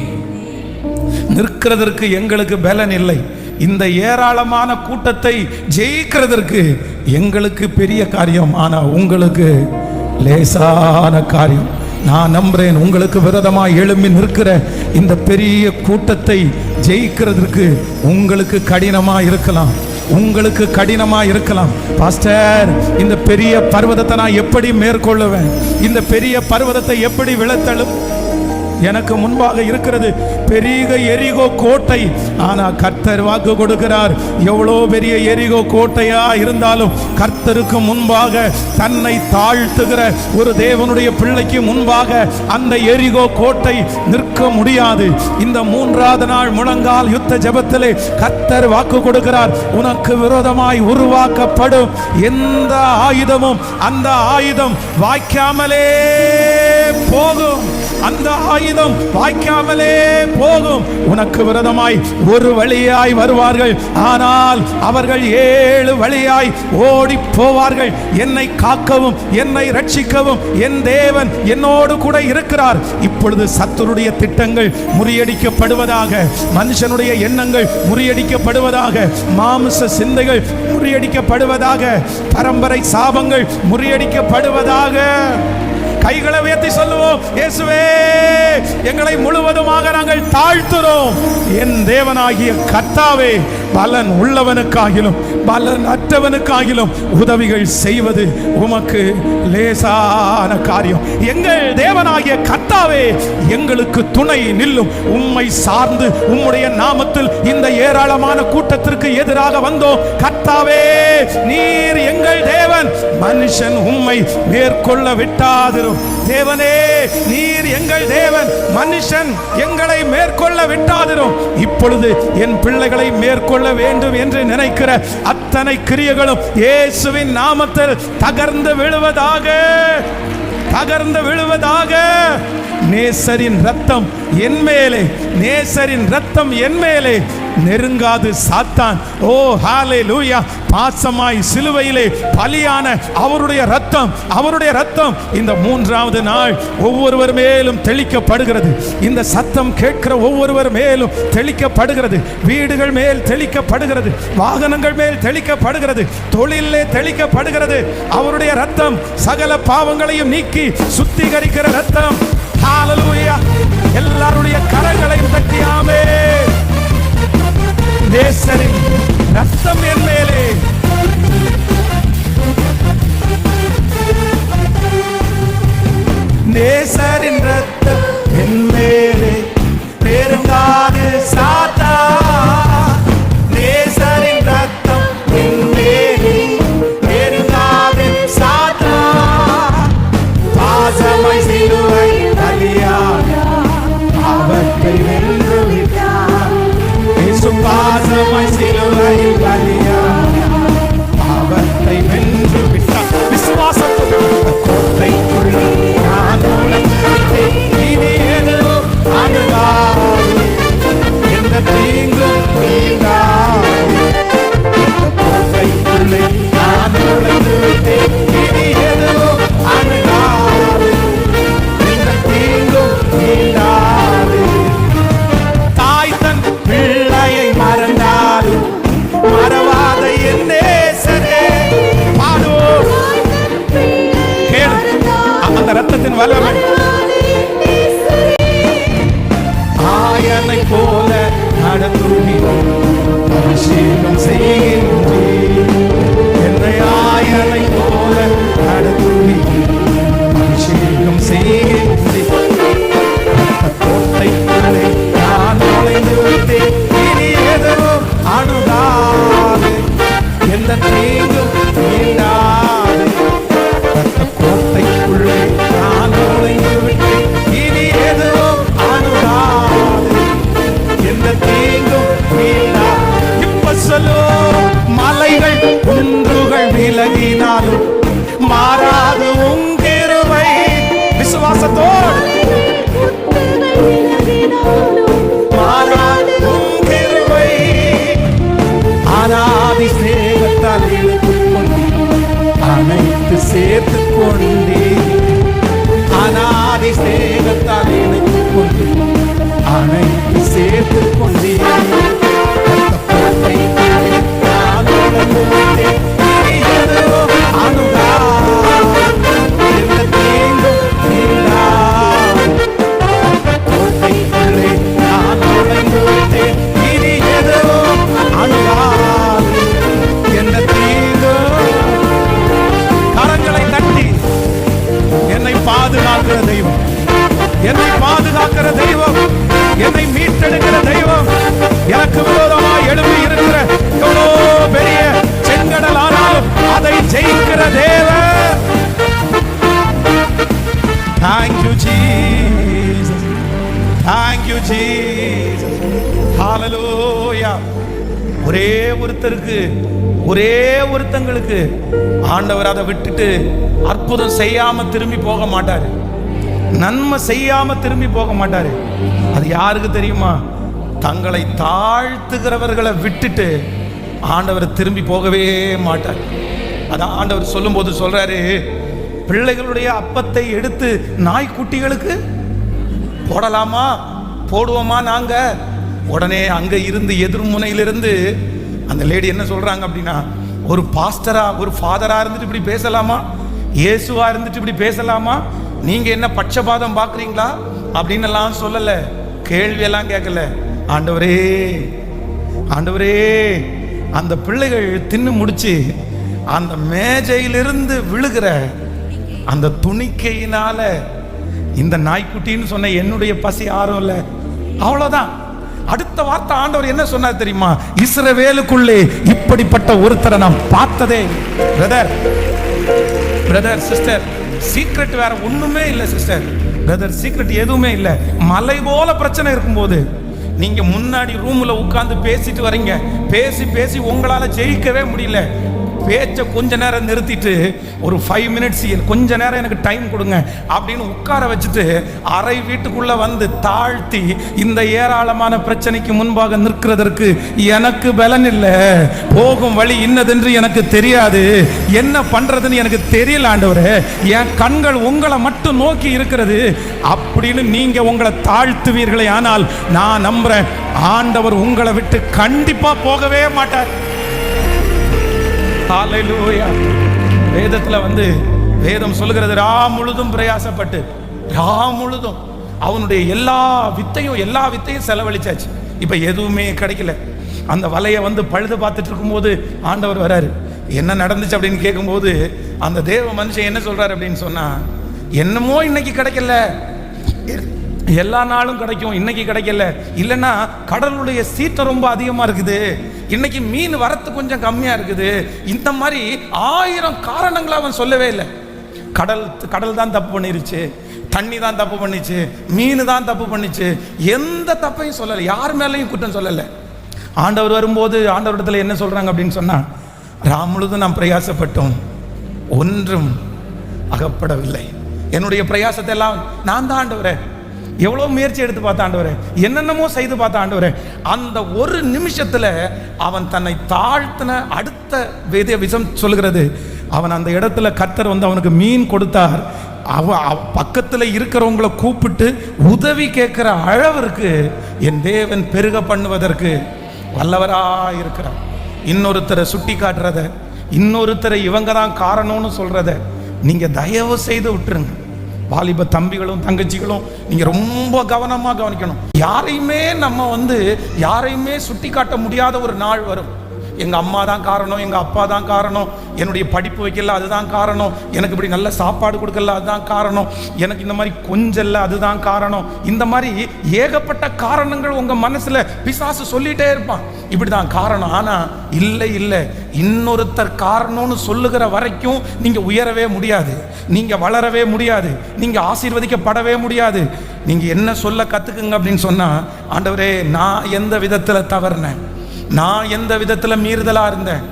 நிற்கிறதற்கு எங்களுக்கு பலன் இல்லை. இந்த ஏராளமான கூட்டத்தை ஜெயிக்கிறதற்கு எங்களுக்கு பெரிய காரியம், ஆனா உங்களுக்கு லேசான காரியம். நான் நம்புறேன், உங்களுக்கு விரோதமாக எழும்பி நிற்கிற இந்த பெரிய கூட்டத்தை ஜெயிக்கிறதுக்கு உங்களுக்கு கடினமா இருக்கலாம், உங்களுக்கு கடினமா இருக்கலாம். பாஸ்டர், இந்த பெரிய பர்வதத்தை நான் எப்படி மேற்கொள்ளுவேன்? இந்த பெரிய பர்வதத்தை எப்படி விழத்தழும்? எனக்கு முன்பாக இருக்கிறது பெரிய எரிகோ கோட்டை. ஆனா கர்த்தர் வாக்கு கொடுக்கிறார், எவ்வளோ பெரிய எரிகோ கோட்டையா இருந்தாலும் கர்த்தருக்கு முன்பாக தன்னை தாழ்த்துகிற ஒரு தேவனுடைய பிள்ளைக்கு முன்பாக அந்த எரிகோ கோட்டை நிற்க முடியாது. இந்த 3வது நாள் முழங்கால் யுத்த ஜெபத்திலே கர்த்தர் வாக்கு கொடுக்கிறார், உனக்கு விரோதமாய் உருவாக்கப்படும் எந்த ஆயுதமும் அந்த ஆயுதம் வாய்க்காமலே போகும், அந்த ஆயுதம் வாய்க்காமலே போகும். உனக்கு விரோதமாய் ஒரு வழியாய் வருவார்கள், ஆனால் அவர்கள் 7 வழியாய் ஓடி போவார்கள். என்னை காக்கவும் என்னை ரட்சிக்கவும் என் தேவன் என்னோடு கூட இருக்கிறார். இப்பொழுது சத்துருடைய திட்டங்கள் முறியடிக்கப்படுவதாக, மனுஷனுடைய எண்ணங்கள் முறியடிக்கப்படுவதாக, மாமிச சிந்தைகள் முறியடிக்கப்படுவதாக, பரம்பரை சாபங்கள் முறியடிக்கப்படுவதாக. கைகளை உயர்த்தி சொல்லுவோம், இயேசுவே, எங்களை முழுவதுமாக நாங்கள் தாழ்த்துறோம். என் தேவனாகிய கர்த்தாவே, பலன் உள்ளவனுக்காகிலும் பலன் அற்றவனுக்காகிலும் உதவிகள் செய்வது உமக்கு லேசான காரியம். எங்கள் தேவனாகிய கர்த்தாவே, எங்களுக்கு துணை நில்லும். உம்மை சார்ந்து உம்முடைய நாமத்தில் இந்த ஏராளமான கூட்டத்திற்கு எதிராக வந்தோம். கர்த்தாவே, நீர் எங்கள் தேவன், மனுஷன் உம்மை மேற்கொள்ள விட்டாதிரும். தேவனே, நீர் எங்கள் தேவன், மனுஷன் எங்களை மேற்கொள்ள விட்டாதிரும். இப்பொழுது என் பிள்ளைகளை மேற்கொள்ள வேண்டும் என்று நினைக்கிற அத்தனை கிரியைகளும் இயேசுவின் நாமத்தில் தகர்ந்து விழுவதாக, தகர்ந்து விழுவதாக. நேசரின் ரத்தம் என் மேலே, நேசரின் ரத்தம் என் மேலே நெருங்காது சாத்தான். ஓ ஹalleluya. பாசமாய் சிலுவையிலே பலியான அவருடைய ரத்தம், அவருடைய ரத்தம் இந்த 3வது நாள் ஒவ்வொருவர் மேலும் தெளிக்கப்படுகிறது. இந்த சத்தம் கேட்கிற ஒவ்வொருவர் மேலும் தெளிக்கப்படுகிறது. வீடுகள் மேல் தெளிக்கப்படுகிறது, வாகனங்கள் மேல் தெளிக்கப்படுகிறது, தொழிலே தெளிக்கப்படுகிறது. அவருடைய ரத்தம் சகல பாவங்களையும் நீக்கி சுத்திகரிக்கிற ரத்தம். ஹalleluya. எல்லாருடைய கரங்களையும் தட்டி ஆமென். நேசரின் ரத்தம் என் மேலே, நேசரின் ரத்தம் என் மேலே நெருங்காது சாத்தான். நேசரின் ரத்தம் என் மேலே நெருங்காது சாத்தான். பாசமாய் சிலுவை பலியாக அவற்றை வென்று விட்டார். பாசமாய் சிலுவையில் பலியாக அவற்றை வென்று விட்டார். விசுவாசத்தோடு கோட்டைக்குள்ளே நான் மாறாது உம் கிருபை. அநாதி சிநேகத்தால் இழுத்துக் கொண்டீர், அனைத்து சேர்த்துக் கொண்டீர். அநாதி சிநேகத்தால் இழுத்துக் கொண்டீர், அனைத்து சேர்த்துக் கொண்டீர். பாதுகாக்கிற தெய்வம், என்னை பாதுகாக்கிற தெய்வம், என்னை மீட்டெடுக்கிற தெய்வம், எனக்கு விரோதமாக எழுப்பி இருக்கிற எவ்வளோ பெரிய செங்கடல் ஆனாலும் அதை ஜெயிக்கிற தேவன். Thank you Jesus, thank you Jesus, hallelujah. ஒரே ஒருத்தருக்கு, ஒரே ஒருத்தங்களுக்கு ஆண்டவர் அதை விட்டுட்டு அற்புதம் செய்யாம திரும்பி போக மாட்டாரு, நன்மை செய்யாம திரும்பி போக மாட்டாரு. அது யாருக்கு தெரியுமா? தங்களை தாழ்த்துகிறவர்களை விட்டுட்டு ஆண்டவர் திரும்பி போகவே மாட்டார். அதான் ஆண்டவர் சொல்லும் போது சொல்றாரு, பிள்ளைகளுடைய அப்பத்தை எடுத்து நாய்க்குட்டிகளுக்கு போடலாமா, போடுவோமா நாங்க? உடனே அங்க இருந்து எதிர்முனையிலிருந்து அந்த லேடி என்ன சொல்றாங்க அப்படின்னா, ஒரு பாஸ்டரா, ஒரு ஃபாதரா இருந்துட்டு இப்படி பேசலாமா? இயேசுவா இருந்துட்டு இப்படி பேசலாமா? நீங்க என்ன பட்சபாதம் பார்க்குறீங்களா அப்படின்னு எல்லாம் சொல்லல, கேள்வியெல்லாம் கேட்கல. ஆண்டவரே, ஆண்டவரே, அந்த பிள்ளைகள் தின்னு முடிச்சு அந்த மேஜையிலிருந்து விழுகிற அந்த துணிக்கையினால இந்த நாய்க்குட்டின்னு சொன்ன என்னுடைய பசி ஆறும் இல்லை, அவ்வளவுதான். அடுத்த வார்த்தை ஆண்டவர் என்ன சொன்னார் தெரியுமா? இஸ்ரவேலுக்குள்ளே இப்படிப்பட்ட ஒருத்தரை நான் பார்த்ததே. பிரதர், பிரதர், சிஸ்டர், சீக்ரெட் வேற ஒண்ணுமே இல்லை சிஸ்டர், பிரதர், சீக்ரெட் எதுவுமே இல்லை. மலை போல பிரச்சனை இருக்கும்போது நீங்க முன்னாடி ரூம்ல உட்கார்ந்து பேசிட்டு வரீங்க, பேசி பேசி உங்களால ஜெயிக்கவே முடியல. பேச்சை கொஞ்ச நேரம் நிறுத்திட்டு ஒரு 5 மினிட்ஸ் கொஞ்ச நேரம் எனக்கு டைம் கொடுங்க அப்படின்னு உட்கார வச்சுட்டு அரை வீட்டுக்குள்ள வந்து தாழ்த்தி இந்த ஏராளமான பிரச்சனைக்கு முன்பாக நிற்கிறதற்கு எனக்கு பலன் இல்லை, போகும் வழி இன்னதென்று எனக்கு தெரியாது, என்ன பண்றதுன்னு எனக்கு தெரியல ஆண்டவரே, என் கண்கள் உங்களை மட்டும் நோக்கி இருக்கிறது அப்படின்னு நீங்க உங்களை தாழ்த்துவீர்களே, ஆனால் நான் நம்புறேன் ஆண்டவர் உங்களை விட்டு கண்டிப்பா போகவே மாட்டார். ஹல்லேலூயா. வேதத்துல வேதம் சொல்லுகிறது, ரா முழுதும் பிரயாசப்பட்டு, ரா முழுதும் அவனுடைய எல்லா வித்தையும் செலவழிச்சாச்சு, இப்ப எதுவுமே கிடைக்கல. அந்த வலையை பழுது பார்த்துட்டு இருக்கும்போது ஆண்டவர் வராரு. என்ன நடந்துச்சு அப்படின்னு கேட்கும்போது அந்த தேவ மனுஷன் என்ன சொல்றாரு அப்படின்னு சொன்னா, என்னமோ இன்னைக்கு கிடைக்கல, எல்லா நாளும் கிடைக்கும், இன்னைக்கு கிடைக்கல, இல்லைன்னா கடலுடைய சீற்றம் ரொம்ப அதிகமா இருக்குது, இன்னைக்கு மீன் வரத்து கொஞ்சம் கம்மியா இருக்குது, இந்த மாதிரி 1000 காரணங்களை அவன் சொல்லவே இல்லை. கடல் தான் தப்பு பண்ணிருச்சு, தண்ணி தான் தப்பு பண்ணிச்சு, மீன் தான் தப்பு பண்ணிச்சு, எந்த தப்பையும் சொல்லலை, யார் மேலையும் குற்றம் சொல்லலை. ஆண்டவர் வரும்போது ஆண்டவரிடத்துல என்ன சொல்றாங்க அப்படின்னு சொன்னா, ராம் முழுதும் நாம் பிரயாசப்பட்டோம், ஒன்றும் அகப்படவில்லை. என்னுடைய பிரயாசத்தை எல்லாம் நான் தான் ஆண்டவரே, எவ்வளோ முயற்சி எடுத்து பார்த்த ஆண்டவரே, என்னென்னமோ செய்து பார்த்த ஆண்டவரே, அந்த ஒரு நிமிஷத்துல அவன் தன்னை தாழ்த்தின அடுத்த வேத விஷம் சொல்கிறது, அவன் அந்த இடத்துல கர்த்தர் அவனுக்கு மீன் கொடுத்தார். பக்கத்தில் இருக்கிறவங்களை கூப்பிட்டு உதவி கேட்கிற அளவிற்கு என் தேவன் பெருக பண்ணுவதற்கு வல்லவராக இருக்கிறார். இன்னொருத்தரை சுட்டி காட்டுறத, இன்னொருத்தரை இவங்க தான் காரணம்னு சொல்றத நீங்க தயவு செய்து விட்டுருங்க. வாலிப தம்பிகளும் தங்கச்சிகளும் நீங்க ரொம்ப கவனமா கவனிக்கணும். யாரையுமே நம்ம யாரையுமே சுட்டி காட்ட முடியாத ஒரு நாள் வரும். எங்கள் அம்மா தான் காரணம், எங்கள் அப்பா தான் காரணம், என்னுடைய படிப்பு வைக்கல அதுதான் காரணம், எனக்கு இப்படி நல்ல சாப்பாடு கொடுக்கல அதுதான் காரணம், எனக்கு இந்த மாதிரி கொஞ்சல்ல அதுதான் காரணம், இந்த மாதிரி ஏகப்பட்ட காரணங்கள் உங்கள் மனசில் பிசாசு சொல்லிகிட்டே இருப்பான், இப்படி தான் காரணம். ஆனால் இல்லை இல்லை, இன்னொருத்தர் காரணம்னு சொல்லுகிற வரைக்கும் நீங்கள் உயரவே முடியாது, நீங்கள் வளரவே முடியாது, நீங்கள் ஆசீர்வதிக்கப்படவே முடியாது. நீங்கள் என்ன சொல்ல கற்றுக்குங்க அப்படின்னு சொன்னால், ஆண்டவரே நான் எந்த விதத்தில் தவறுனேன், நான் எந்த விதத்தில் மீறுதலாக இருந்தேன்,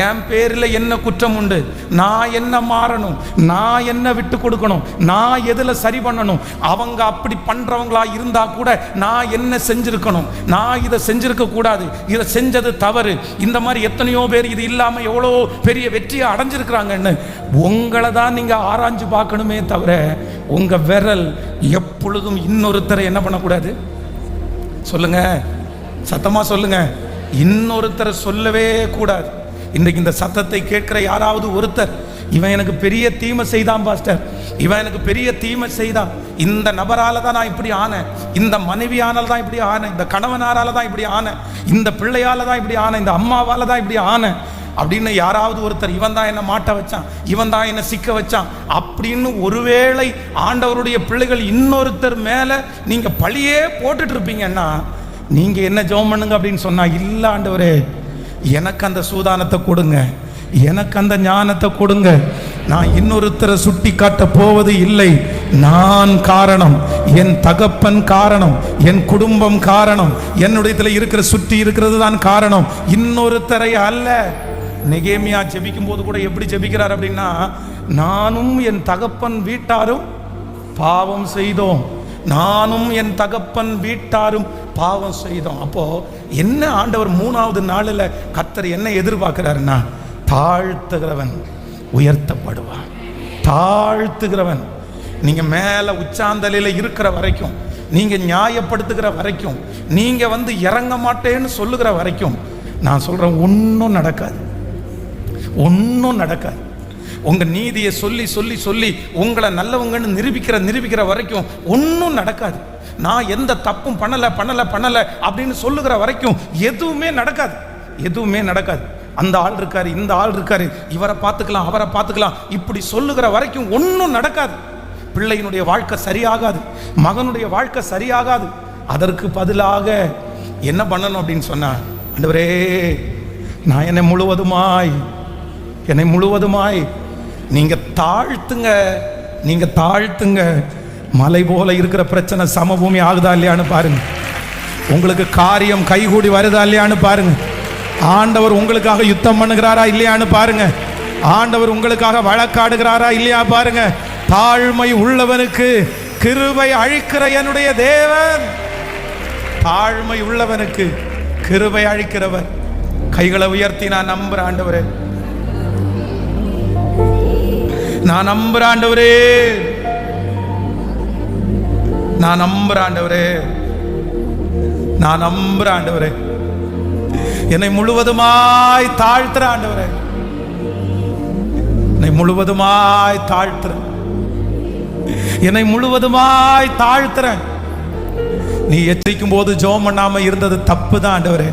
என் பேரில் என்ன குற்றம் உண்டு, நான் என்ன மாறணும், நான் என்ன விட்டு கொடுக்கணும், நான் எதில் சரி பண்ணணும், அவங்க அப்படி பண்ணுறவங்களா இருந்தால் கூட நான் என்ன செஞ்சுருக்கணும், நான் இதை செஞ்சுருக்க கூடாது, இதை செஞ்சது தவறு. இந்த மாதிரி எத்தனையோ பேர் இது இல்லாமல் எவ்வளோ பெரிய வெற்றியை அடைஞ்சிருக்கிறாங்கன்னு உங்களை தான் நீங்கள் ஆராய்ஞ்சு பார்க்கணுமே தவிர உங்கள் விரல் எப்பொழுதும் இன்னொருத்தரை என்ன பண்ணக்கூடாது. சொல்லுங்க, சத்தமா சொல்லுங்க, இன்னொருத்தரை சொல்லவே கூடாது. இன்றைக்கு இந்த சத்தத்தை கேட்கிற யாராவது ஒருத்தர், இவன் எனக்கு பெரிய தீமை செய்தான் பாஸ்டர், இவன் எனக்கு பெரிய தீமை செய்தான், இந்த நபரால தான் நான் இப்படி ஆனேன், இந்த மனைவியானால தான் இப்படி ஆனேன், இந்த கணவனாரால தான் இப்படி ஆனேன், இந்த பிள்ளையால தான் இப்படி ஆனேன், இந்த அம்மாவால தான் இப்படி ஆனேன் அப்படின்னு யாராவது ஒருத்தர், இவன் தான் என்னை மாட்ட வச்சான், இவன் தான் என்னை சிக்க வச்சான் அப்படின்னு ஒருவேளை ஆண்டவருடைய பிள்ளைகள் இன்னொருத்தர் மேலே நீங்கள் பழியே போட்டுட்டு இருப்பீங்கன்னா நீங்கள் என்ன ஜெபம் பண்ணுங்க அப்படின்னு சொன்னால், இல்லை ஆண்டவரே எனக்கு அந்த சூதானத்தை கொடுங்க, எனக்கு அந்த ஞானத்தை கொடுங்க, நான் இன்னொருத்தரை சுட்டி காட்ட போவது இல்லை, நான் காரணம், என் தகப்பன் காரணம், என் குடும்பம் காரணம், என்னுடைய இருக்கிற சுற்றி இருக்கிறது தான் காரணம், இன்னொருத்தரை அல்ல. நெகேமியா ஜெபிக்கும் போது கூட எப்படி ஜெபிக்கிறார் அப்படின்னா, நானும் என் தகப்பன் வீட்டாரும் பாவம் செய்தோம், நானும் என் தகப்பன் வீட்டாரும் பாவம் செய்தோம். அப்போ என்ன ஆண்டவர் 3வது நாளில் கர்த்தர் என்ன எதிர்பார்க்கிறாருன்னா, தாழ்த்துகிறவன் உயர்த்தப்படுவான். தாழ்த்துகிறவன், நீங்க மேல உச்சாந்தலையில் இருக்கிற வரைக்கும், நீங்க நியாயப்படுத்துகிற வரைக்கும், நீங்க இறங்க மாட்டேன்னு சொல்லுகிற வரைக்கும், நான் சொல்றேன் ஒன்றும் நடக்காது, ஒன்றும் நடக்காது. உங்க நீதியை சொல்லி சொல்லி சொல்லி உங்களை நல்லவங்கன்னு நிரூபிக்கிற வரைக்கும் ஒன்றும் நடக்காது. நான் எந்த தப்பும் பண்ணலை அப்படின்னு சொல்லுகிற வரைக்கும் எதுவுமே நடக்காது, எதுவுமே நடக்காது. அந்த ஆள் இருக்காரு, இந்த ஆள் இருக்காரு, இவரை பார்த்துக்கலாம் அவரை பார்த்துக்கலாம் இப்படி சொல்லுகிற வரைக்கும் ஒன்றும் நடக்காது. பிள்ளையினுடைய வாழ்க்கை சரியாகாது, மகனுடைய வாழ்க்கை சரியாகாது. அதற்கு பதிலாக என்ன பண்ணணும் அப்படின்னு சொன்னா, ஆண்டவரே நான் என்னை முழுவதுமாய் நீங்க தாழ்த்துங்க, நீங்க தாழ்த்துங்க. மலை போல இருக்கிற பிரச்சனை சமபூமி ஆகுதா இல்லையான்னு பாருங்க, உங்களுக்கு காரியம் கைகூடி வருதா இல்லையான்னு பாருங்க, ஆண்டவர் உங்களுக்காக யுத்தம் பண்ணுகிறாரா இல்லையான்னு பாருங்க, ஆண்டவர் உங்களுக்காக வழக்காடுகிறாரா இல்லையா பாருங்க. தாழ்மை உள்ளவனுக்கு கிருபை அழிக்கிற என்னுடைய தேவன், தாழ்மை உள்ளவனுக்கு கிருபை அழிக்கிறவர். கைகளை உயர்த்தி நான் நம்புறேன் ஆண்டவரே, நான் நம்புறேன் ஆண்டவரே, நான் நம்புறேன் ஆண்டவரே, நான் நம்புறேன் ஆண்டவரே. என்னை முழுவதுமாய் தாழ்த்துற ஆண்டவரே, என்னை முழுவதுமாய் தாழ்த்துற, என்னை முழுவதுமாய் தாழ்த்துற. நீ எச்சரிக்கும் போது ஜெபம் பண்ணாம இருந்தது தப்பு தான் ஆண்டவரே.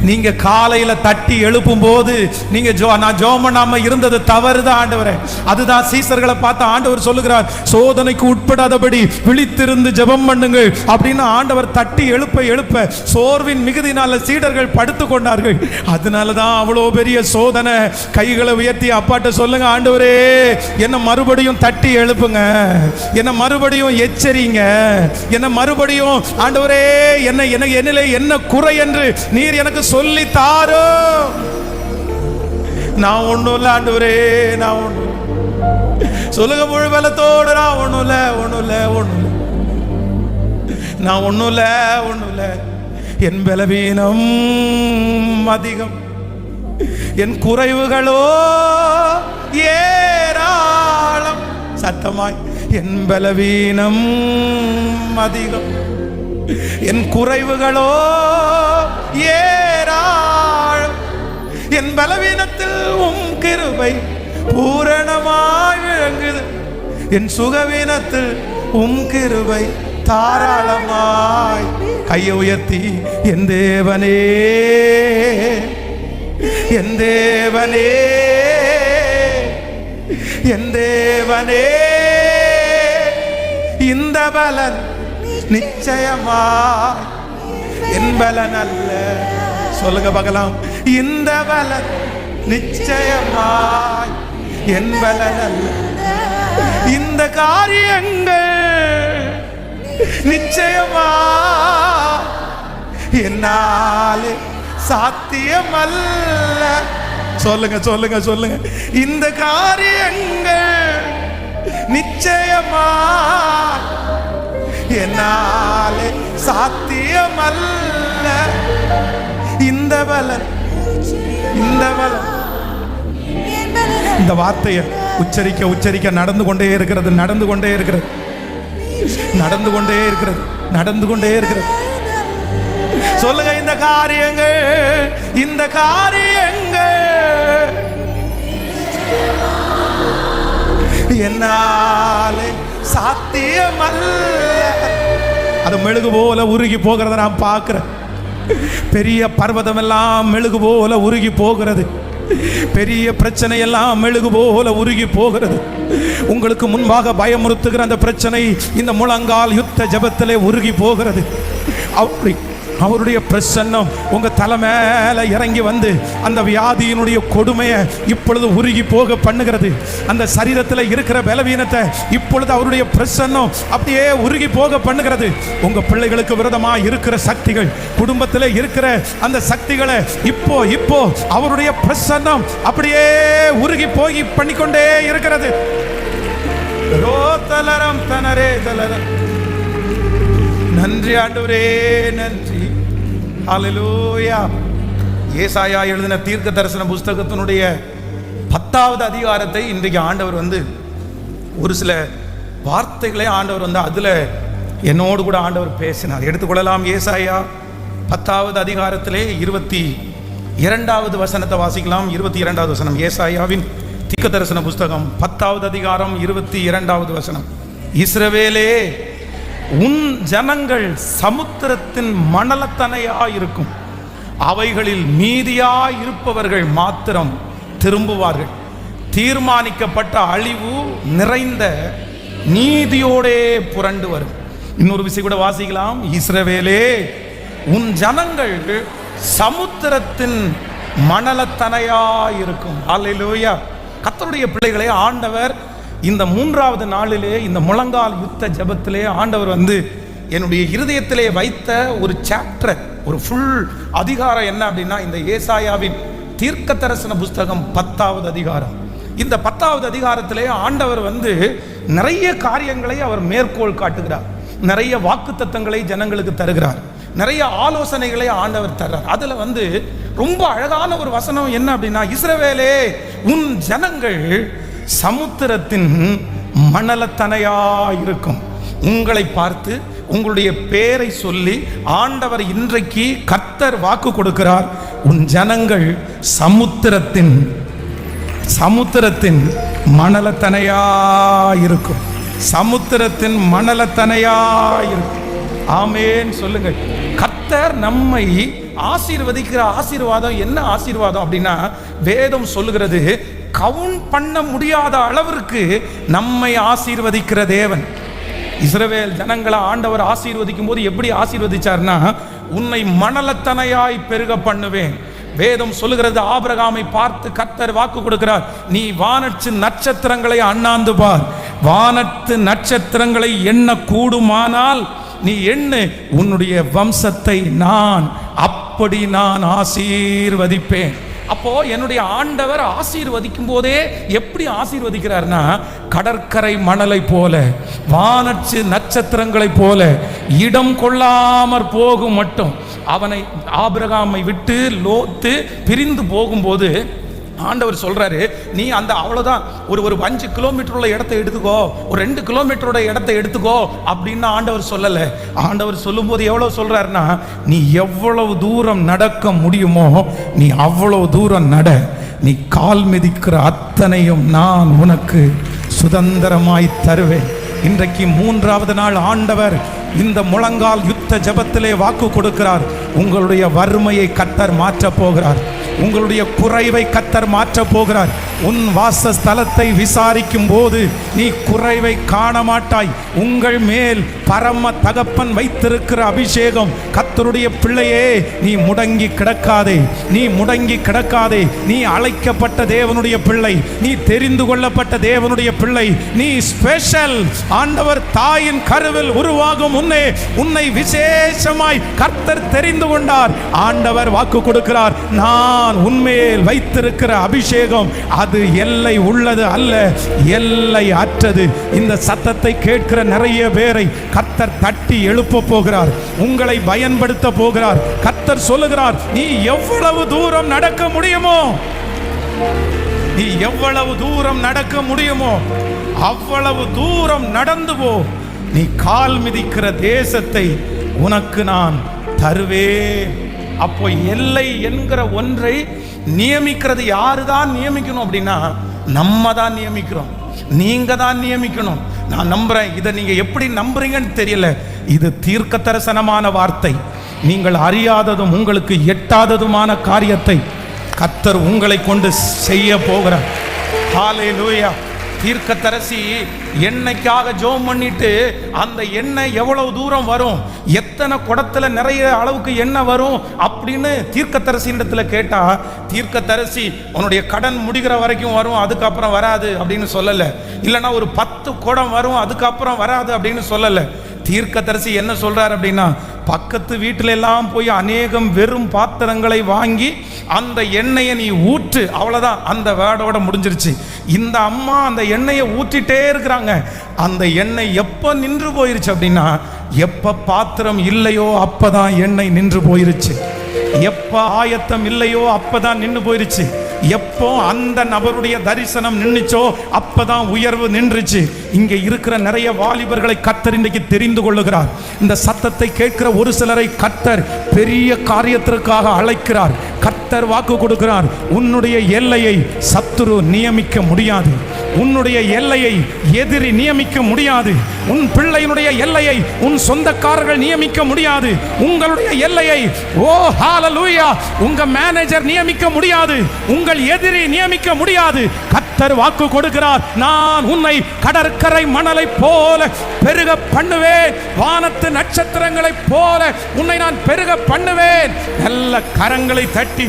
நீங்க காலையில தட்டி எழுப்பும் போது நீங்க நான் ஜெபம் பண்ணாம இருந்தது தவறுதான் ஆண்டவரே. அதுதான் சீசர்களை பார்த்து ஆண்டவர் சொல்லுகிறார், சோதனைக்கு உட்படாதபடி விழித்திருந்து ஜெபம் பண்ணுங்கள் அப்படின்னு ஆண்டவர் தட்டி எழுப்ப சோர்வின் மிகுதினால சீடர்கள் படுத்து கொண்டார்கள். அதனாலதான் அவ்வளோ பெரிய சோதனை. கைகளை உயர்த்தி அப்பாட்ட சொல்லுங்க, ஆண்டவரே என்ன மறுபடியும் தட்டி எழுப்புங்க, என்ன மறுபடியும் எச்சரிங்க, என்ன மறுபடியும் ஆண்டவரே என்னிலே என்ன குறை என்று நீர் எனக்கு சொல்லி தாரோ. நான் ஒண்ணும் இல்ல ஆண்டவரே, நான் ஒண்ணும் சொல்லுங்க முழு பலத்தோடு, நான் ஒண்ணும் இல்ல, நான் ஒண்ணும் இல்ல. என் பலவீனம் அதிகம், என் குறைவுகளோ ஏராளம். சத்தமாய், என் பலவீனம் அதிகம், என் குறைவுகளோ ஏராளம். என் பலவீனத்தில் உம் கிருபை பூரணமாய் விளங்குது, என் சுகவீனத்தில் உம் கிருபை தாராளமாய். கையை உயர்த்தி, என் தேவனே, என் தேவனே, என் தேவனே, இந்த பலன் நிச்சயமா என் பலன் அல்ல. சொல்லுங்க பார்க்கலாம், இந்த பலன் நிச்சயமாய் என் பலன் அல்ல. இந்த காரியங்கள் நிச்சயமா என்னாலே சாத்தியமல்ல. சொல்லுங்க சொல்லுங்க சொல்லுங்க. இந்த காரியங்கள் நிச்சயமா என்னாலே சாத்தியமல்ல. இந்த பலன் இந்த வார்த்தையை உச்சரிக்க உச்சரிக்க நடந்து கொண்டே இருக்கிறது, நடந்து கொண்டே இருக்கிறது, நடந்து கொண்டே இருக்கிறது, நடந்து கொண்டே இருக்கிறது. சொல்லுங்க, இந்த காரியங்கள் என்னாலே சாத்தியமல்ல. அது மெழுகு போல உருகி போகிறத நான் பார்க்கிறேன். பெரிய பர்வதம் எல்லாம் மெழுகு போல உருகி போகிறது. பெரிய பிரச்சனை எல்லாம் மெழுகு போல உருகி போகிறது. உங்களுக்கு முன்பாக பயமுறுத்துகிற அந்த பிரச்சனை இந்த முழங்கால் யுத்த ஜெபத்திலே உருகி போகிறது. அப்படி அவருடைய பிரசன்னம் உங்க தலை மேல இறங்கி வந்து அந்த வியாதியினுடைய கொடுமையை இப்பொழுது உருகி போக பண்ணுகிறது. அந்த சரீரத்தில் இருக்கிற பலவீனத்தை இப்பொழுது அவருடைய பிரசன்னம் அப்படியே உருகி போக பண்ணுகிறது. உங்க பிள்ளைகளுக்கு விரோதமாக இருக்கிற சக்திகள், குடும்பத்தில் இருக்கிற அந்த சக்திகளை இப்போ அவருடைய பிரசன்னம் அப்படியே உருகி போய் பண்ணிக்கொண்டே இருக்கிறது. நன்றி ஆண்டவரே, நன்றி. ஹல்லேலூயா. ஏசாயா எழுதின தீர்க்க தரிசன புஸ்தகத்தினுடைய 10வது அதிகாரத்தை இன்றைக்கு ஆண்டவர் வந்து ஒரு சில வார்த்தைகளை ஆண்டவர் வந்து அதில் என்னோடு கூட ஆண்டவர் பேசினார். எடுத்துக்கொள்ளலாம். ஏசாயா 10வது அதிகாரத்திலே 22வது வசனத்தை வாசிக்கலாம். 22வது வசனம், ஏசாயாவின் தீர்க்க தரிசன புஸ்தகம் 10வது அதிகாரம் 22வது வசனம். இஸ்ரவேலே, உன் ஜனங்கள் சமுத்திரத்தின் மணலத்தனையாயிருக்கும், அவைகளில் மீதியாயிருப்பவர்கள் மாத்திரம் திரும்புவார்கள். தீர்மானிக்கப்பட்ட அழிவு நிறைந்த நீதியோடே புரண்டு வரும். இன்னொரு விஷயம் கூட வாசிக்கலாம். இஸ்ரவேலே, உன் ஜனங்கள் சமுத்திரத்தின் மணலத்தனையாயிருக்கும். அல்லேலூயா. கர்த்தருடைய பிள்ளைகளே, ஆண்டவர் இந்த 3வது நாளிலே, இந்த முழங்கால் யுத்த ஜெபத்திலே ஆண்டவர் வந்து என்னுடைய இருதயத்திலே வைத்த ஒரு சாப்டர், ஒரு ஃபுல் அதிகாரம் என்ன அப்படின்னா, இந்த ஏசாயாவின் தீர்க்க தரிசன புஸ்தகம் 10வது அதிகாரம். இந்த 10வது அதிகாரத்திலே ஆண்டவர் வந்து நிறைய காரியங்களை அவர் மேற்கோள் காட்டுகிறார். நிறைய வாக்குத்தத்தங்களை ஜனங்களுக்கு தருகிறார். நிறைய ஆலோசனைகளை ஆண்டவர் தர்றார். அதுல வந்து ரொம்ப அழகான ஒரு வசனம் என்ன அப்படின்னா, இஸ்ரவேலே, உன் ஜனங்கள் சமுத்திரத்தின் மணலத்தனையாயிருக்கும். உங்களை பார்த்து உங்களுடைய பேரை சொல்லி ஆண்டவர் இன்றைக்கு கர்த்தர் வாக்கு கொடுக்கிறார். உன் ஜனங்கள் சமுத்திரத்தின் மணலத்தனையாயிருக்கும். சமுத்திரத்தின் மணலத்தனையாயிருக்கும். ஆமேன் சொல்லுங்க. கர்த்தர் நம்மை ஆசீர்வதிக்கிற ஆசீர்வாதம் என்ன ஆசீர்வாதம் அப்படின்னா, வேதம் சொல்லுகிறது, கவுண்ட் பண்ண முடியாத அளவிற்கு நம்மை ஆசீர்வதிக்கிற தேவன். இஸ்ரவேல் ஜனங்களை ஆண்டவர் ஆசீர்வதிக்கும் போது எப்படி ஆசீர்வதிச்சார்னா, உன்னை மணலத்தனையாய் பெருக பண்ணுவேன். வேதம் சொல்லுகிறது, ஆபிரகாமை பார்த்து கர்த்தர் வாக்கு கொடுக்கிறார், நீ வானத்து நட்சத்திரங்களை அண்ணாந்து பார், வானத்து நட்சத்திரங்களை எண்ண கூடுமானால் நீ எண்ணு, உன்னுடைய வம்சத்தை நான் ஆசீர்வதிப்பேன். அப்போ என்னுடைய ஆண்டவர் ஆசீர்வதிக்கும் போதே எப்படி ஆசீர்வதிக்கிறார்னா, கடற்கரை மணலை போல, வானத்து நட்சத்திரங்களை போல இடம் கொள்ளாமற் போகும் மட்டும். அவனை ஆபிரகாமை விட்டு லோத்து பிரிந்து போகும்போது ஆண்டவர் சொல்றாரு, நீ அந்த அவ்வளவுதான் ஒரு 5 கிலோமீட்டர் உள்ள இடத்தை எடுத்துக்கோ, ஒரு 2 கிலோமீட்டரோட இடத்தை எடுத்துக்கோ அப்படின்னு ஆண்டவர் சொல்லல. ஆண்டவர் சொல்லும் போது எவ்வளவு சொல்றாருன்னா, நீ எவ்வளவு தூரம் நடக்க முடியுமோ நீ அவ்வளவு தூரம் நட, நீ கால் மிதிக்கிற அத்தனையும் நான் உனக்கு சுதந்திரமாய் தருவேன். இன்றைக்கு 3வது நாள் ஆண்டவர் இந்த முழங்கால் யுத்த ஜெபத்திலே வாக்கு கொடுக்கிறார். உங்களுடைய வறுமையை கர்த்தர் மாற்றப் போகிறார். உங்களுடைய குறைவை கர்த்தர் மாற்றப் போகிறார். உன் வாசஸ்தலத்தை விசாரிக்கும் போது நீ குறைவை காண மாட்டாய். உங்கள் மேல் பரம தகப்பன் வைத்திருக்கிற அபிஷேகம். கர்த்தருடைய பிள்ளையே, நீ முடங்கி கிடக்காதே, நீ முடங்கி கிடக்காதே. நீ அழைக்கப்பட்ட தேவனுடைய பிள்ளை, நீ தெரிந்து கொள்ளப்பட்ட தேவனுடைய பிள்ளை, நீ ஸ்பெஷல். ஆண்டவர் தாயின் கருவில் உருவாகும் முன்னே உன்னை விசேஷமாய் கர்த்தர் தெரிந்து கொண்டார். ஆண்டவர் வாக்கு கொடுக்கிறார், நான் நான் உன்மேல் வைத்திருக்கிற அபிஷேகம் அது எல்லை உள்ளது அல்ல, எல்லை அற்றது. இந்த சத்தத்தை கேட்கிற நிறைய பேரை கர்த்தர் தட்டி எழுப்ப போகிறார், உங்களை பயன்படுத்த போகிறார். கர்த்தர் சொல்லுகிறார், நீ எவ்வளவு தூரம் நடக்க முடியுமோ, நீ எவ்வளவு தூரம் நடக்க முடியுமோ அவ்வளவு தூரம் நடந்து போ. நீ கால் மிதிக்கிற தேசத்தை உனக்கு நான் தருவேன். அப்போ எல்லை என்கிற ஒன்றை நியமிக்கிறது யாருதான் நியமிக்கணும் அப்படின்னா நம்ம தான் நியமிக்கிறோம், நீங்க தான் நியமிக்கணும். நான் நம்புறேன். இதை நீங்க எப்படி நம்புறீங்கன்னு தெரியல. இது தீர்க்க தரிசனமான வார்த்தை. நீங்கள் அறியாததும் உங்களுக்கு எட்டாததுமான காரியத்தை கர்த்தர் உங்களை கொண்டு செய்ய போகிறார். ஹல்லேலூயா. தீர்க்கதரிசி எண்ணெய்க்காக ஜெபம் பண்ணிட்டு அந்த எண்ணெய் எவ்வளவு தூரம் வரும், எத்தனை குடத்துல நிறைய அளவுக்கு எண்ணெய் வரும் அப்படின்னு தீர்க்கதரிசியிடத்துல கேட்டா, தீர்க்கதரிசி உன்னுடைய கடன் முடிகிற வரைக்கும் வரும், அதுக்கப்புறம் வராது அப்படின்னு சொல்லல. இல்லைன்னா ஒரு 10 குடம் வரும், அதுக்கப்புறம் வராது அப்படின்னு சொல்லல. தீர்க்கதரிசி என்ன சொல்றார் அப்படின்னா, பக்கத்து வீட்டில எல்லாம் போய் அநேகம் வெறும் பாத்திரங்களை வாங்கி அந்த எண்ணெயை நீ ஊற்று, அவ்வளவுதான். அந்த வேர்டோட முடிஞ்சிருச்சு. இந்த அம்மா அந்த எண்ணெயை ஊற்றிட்டே இருக்கிறாங்க. அந்த எண்ணெய் எப்ப நின்று போயிருச்சு அப்படின்னா, எப்ப பாத்திரம் இல்லையோ அப்பதான் எண்ணெய் நின்று போயிருச்சு. எப்ப ஆயத்தம் இல்லையோ அப்பதான் நின்று போயிருச்சு. எப்போ அந்த நபருடைய தரிசனம் நின்றுச்சோ அப்பதான் உயர்வு நின்றுச்சு. இங்க இருக்கிற நிறைய வாலிபர்களை கர்த்தர் இன்றைக்கு தெரிந்து கொள்ளுகிறார். இந்த சத்தத்தை கேட்கிற ஒரு சிலரை கர்த்தர் பெரிய காரியத்திற்காக அழைக்கிறார். கர்த்தர் வாக்கு கொடுக்கிறார், உன்னுடைய எல்லையை சத்துரு நியமிக்க முடியாது, உன்னுடைய எல்லையை எதிரி நியமிக்க முடியாது, உன் பிள்ளையினுடைய எல்லையை உன் சொந்தக்காரர்கள் நியமிக்க முடியாது, உங்களுடைய எல்லையை ஓ ஹல்லேலூயா உங்க மேனேஜர் நியமிக்க முடியாது, உங்கள் எதிரி நியமிக்க முடியாது. கர்த்தர் வாக்கு கொடுக்கிறார், நான் உன்னை கடற்கரை மணலை போல பெருக பண்ணுவேன், வானத்து நட்சத்திரங்களை போல உன்னை நான் பெருக பண்ணுவேன். நல்ல கரங்களை தட்டி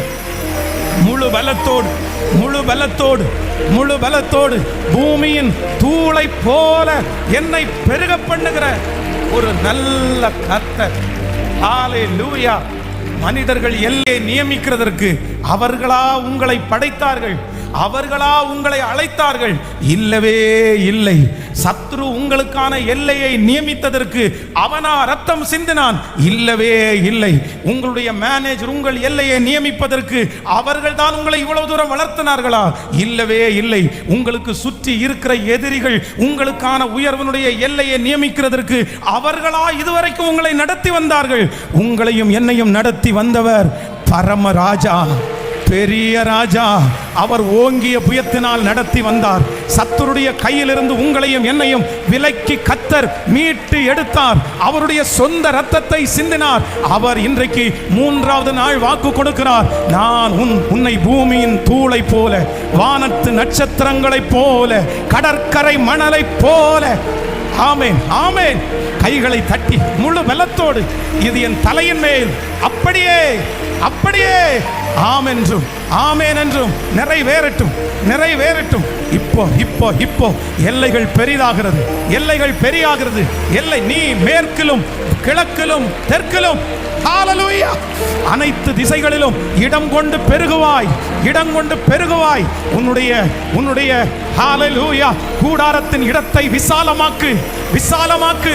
முழு பலத்தோடு முழு பலத்தோடு முழு பலத்தோடு பூமியின் தூளை போல என்னை பெருக பண்ணுகிற ஒரு நல்ல கர்த்தர். ஹல்லேலூயா. மனிதர்கள் எல்லையை நியமிக்கிறதற்கு அவர்களா உங்களை படைத்தார்கள், அவர்களா உங்களை அழைத்தார்கள்? இல்லவே இல்லை. சத்ரு உங்களுக்கான எல்லையை நியமித்ததற்கு அவனா ரத்தம் சிந்தினான்? இல்லவே இல்லை. உங்களுடைய மேனேஜர் உங்கள் எல்லையை நியமிப்பதற்கு அவர்கள் தான் உங்களை இவ்வளவு தூரம் வளர்த்தினார்களா? இல்லவே இல்லை. உங்களுக்கு சுற்றி இருக்கிற எதிரிகள் உங்களுக்கான உயர்வனுடைய எல்லையை நியமிக்கிறதற்கு அவர்களா இதுவரைக்கும் உங்களை நடத்தி வந்தார்கள்? உங்களையும் என்னையும் நடத்தி வந்தவர் பரமராஜா, பெரிய ராஜா. அவர் ஓங்கிய புயத்தினால் நடத்தி வந்தார். சத்துருடைய கையிலிருந்து உங்களையும் என்னையும் விலக்கி கர்த்தர் மீட்டு எடுத்தார். அவருடைய சொந்த ரத்தத்தை சிந்தினார். அவர் இன்றைக்கு 3வது நாள் வாக்கு கொடுக்கிறார், நான் உன்னை பூமியின் தூளை போல, வானத்து நட்சத்திரங்களை போல, கடற்கரை மணலை போல. ஆமென், ஆமென். கைகளை தட்டி முழு பலத்தோடு, இது என் தலையின் மேல் அப்படியே அப்படியே ஆமென்றும் ஆமென் என்றும் நிறைவேறட்டும், நிறைவேறட்டும். இப்போ இப்போ இப்போ எல்லைகள் பெரிதாகிறது, எல்லைகள் பெரியாகிறது. எல்லை நீ மேற்கிலும் கிழக்கிலும் தெற்கிலும் ஹல்லேலூயா அனைத்து திசைகளிலும் இடம் கொண்டு பெருகுவாய், இடம் கொண்டு பெருகுவாய். உன்னுடைய ஹல்லேலூயா கூடாரத்தின் இடத்தை விசாலமாக்கு, விசாலமாக்கு.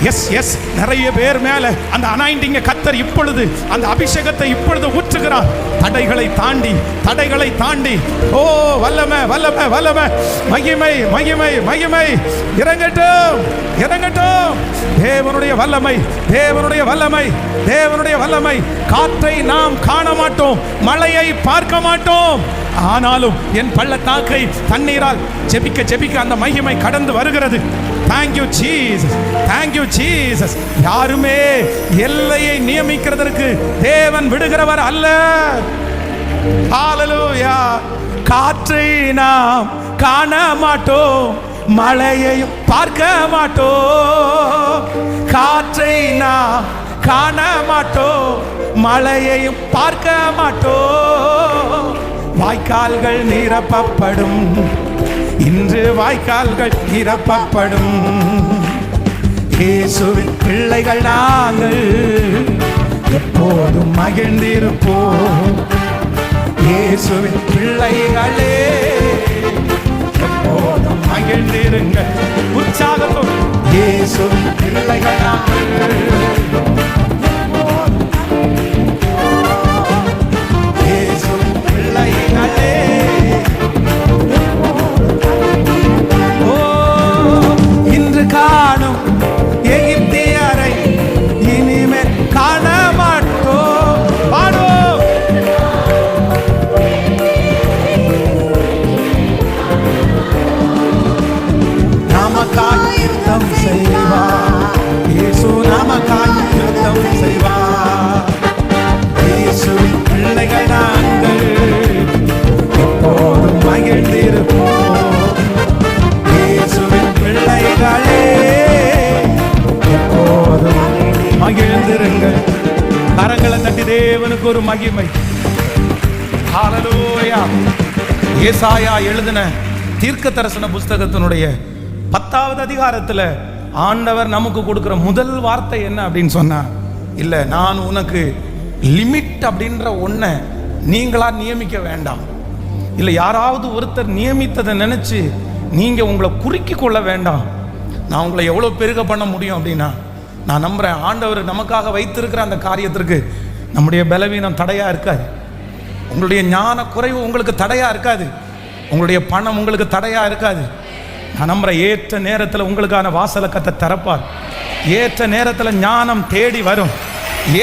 எஸ் எஸ் நிறைய பேர் மேல அந்த அனாயிண்டிங்க கர்த்தர் இப்பொழுது அந்த அபிஷேகத்தை இப்பொழுது ஊற்றுகிறார். தடைகளை தாண்டி, தடைகளை தாண்டி. ஓ வல்லமை வல்லமை வல்லமை, மகிமை மகிமை மகிமை. இறங்கட்டும் இறங்கட்டும். தேவனுடைய வல்லமை, தேவனுடைய வல்லமை, தேவனுடைய வல்லமை. காற்றை நாம் காண மாட்டோம், மழையை பார்க்க மாட்டோம், ஆனாலும் என் பள்ளத்தாக்கை தண்ணீரால் ஜெபிக்க ஜெபிக்க அந்த மகிமை கடந்து வருகிறது. Thank you Jesus, thank you Jesus. யாருமே எல்லையை நியமிக்கிறதற்கு தேவன் விடுகிறவர் அல்ல. ஹல்லேலூயா. காற்றை நாம் காண மாட்டோம், மழையையும் பார்க்க மாட்டோம். காற்றை நாம் காண மாட்டோம், மழையையும் பார்க்க மாட்டோம். வாய்க்கால்கள் நிரப்பப்படும், இன்று வாய்க்கால்கள் நிரப்பப்படும். இயேசுவின் பிள்ளைகள் நாங்கள் எப்போதும் மகிழ்ந்திருப்போம். இயேசுவின் பிள்ளைகளே எப்போதும் மகிழ்ந்திருங்கள். உற்சாகத்தோடு இயேசுவின் பிள்ளைகள் நாங்கள். இயேசுவின் பிள்ளைகளே இன்று காணும் எகிப்தியரை இனிமேல் காண மாட்டோம். பாடுவோம். நமக்காய் யுத்தம் செய்வார் இயேசு, நமக்காய் யுத்தம் செய்வார். இயேசுவின் பிள்ளைகள் நாங்கள் எப்போதும் மகிழ்ந்திருப்போம். இயேசுவின் பிள்ளைகளே எப்போதும் மகிழ்ந்திருங்கள். கரங்களை தட்டி தேவனுக்கு ஒரு மகிமை. ஹல்லேலூயா. ஏசாயா எழுதின தீர்க்க தரிசன புஸ்தகத்தினுடைய 10வது அதிகாரத்தில் ஆண்டவர் நமக்கு கொடுக்கிற முதல் வார்த்தை என்ன அப்படின்னு சொன்னா, இல்ல நான் உனக்கு லிமிட் அப்படின்ற ஒன்றை நீங்களா நியமிக்க வேண்டாம். இல்லை யாராவது ஒருத்தர் நியமித்ததை நினைச்சு நீங்க உங்களை குறுக்கி கொள்ள வேண்டாம். நான் உங்களை எவ்வளோ பெருக பண்ண முடியும் அப்படின்னா, நான் நம்புறேன் ஆண்டவர் நமக்காக வைத்திருக்கிற அந்த காரியத்திற்கு நம்முடைய பலவீனம் தடையா இருக்காது. உங்களுடைய ஞான குறைவு உங்களுக்கு தடையா இருக்காது. உங்களுடைய பணம் உங்களுக்கு தடையா இருக்காது. நான் நம்புறேன் ஏற்ற நேரத்தில் உங்களுக்கான வாசலை கத்த திறப்பார். ஏற்ற நேரத்தில் ஞானம் தேடி வரும்.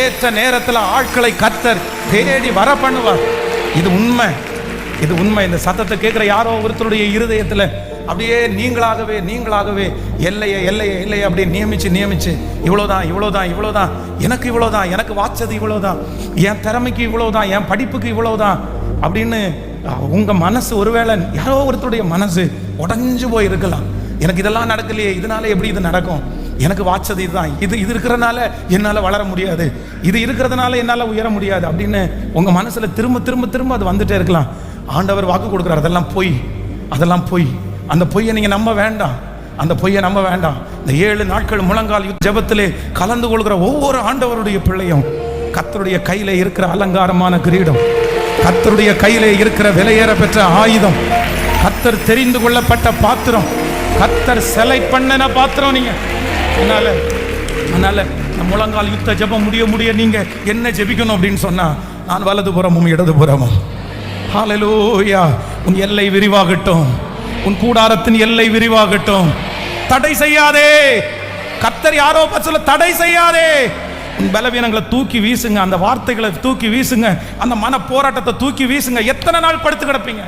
ஏற்ற நேரத்தில் ஆட்களை கத்தர் தேடி வர பண்ணுவார். இது உண்மை, இது உண்மை. இந்த சத்தத்தை கேட்குற யாரோ ஒருத்தருடைய இருதயத்தில் அப்படியே நீங்களாகவே எல்லையை அப்படியே நியமிச்சு இவ்வளோதான் எனக்கு வாச்சது இவ்வளோதான், என் திறமைக்கு இவ்வளோதான், என் படிப்புக்கு இவ்வளோதான் அப்படின்னு உங்க மனசு, ஒருவேளை யாரோ ஒருத்தருடைய மனசு உடஞ்சு போய் இருக்கலாம். எனக்கு இதெல்லாம் நடக்கலையே, இதனால எப்படி இது நடக்கும், எனக்கு வாச்சது இதுதான், இது இருக்கிறதுனால என்னால் வளர முடியாது, இது இருக்கிறதுனால என்னால் உயர முடியாது அப்படின்னு உங்க மனசுல திரும்ப அது வந்துட்டே இருக்கலாம். ஆண்டவர் வாக்கு கொடுக்குறார், அதெல்லாம் போய் அந்த பொய்யை நீங்க நம்ப வேண்டாம். இந்த 7 நாட்கள் முழங்கால் ஜெபத்திலே கலந்து கொள்கிற ஒவ்வொரு ஆண்டவருடைய பிள்ளையும் கர்த்தருடைய கையில இருக்கிற அலங்காரமான கிரீடம், கர்த்தருடைய கையிலே இருக்கிற விலையேற பெற்ற ஆயுதம், கர்த்தர் தெரிந்து கொள்ளப்பட்ட பாத்திரம், கர்த்தர் செலக்ட் பண்ணன பாத்திரம் நீங்க. அதனால முழங்கால் யுத்த ஜெபம் முடிய நீங்க என்ன ஜெபிக்கணும் அப்படின்னு சொன்னா, நான் வலதுபுறமும் இடதுபுறமும். ஹல்லேலூயா. உன் எல்லை விரிவாகட்டும், உன் கூடாரத்தின் எல்லை விரிவாகட்டும். தடை செய்யாதே. கர்த்தர் யாரோ பச்சல தடை செய்யாதே. உன் பலவீனங்களை தூக்கி வீசுங்க, அந்த வார்த்தைகளை தூக்கி வீசுங்க, அந்த மன போராட்டத்தை தூக்கி வீசுங்க. எத்தனை நாள் படுத்து கிடப்பீங்க,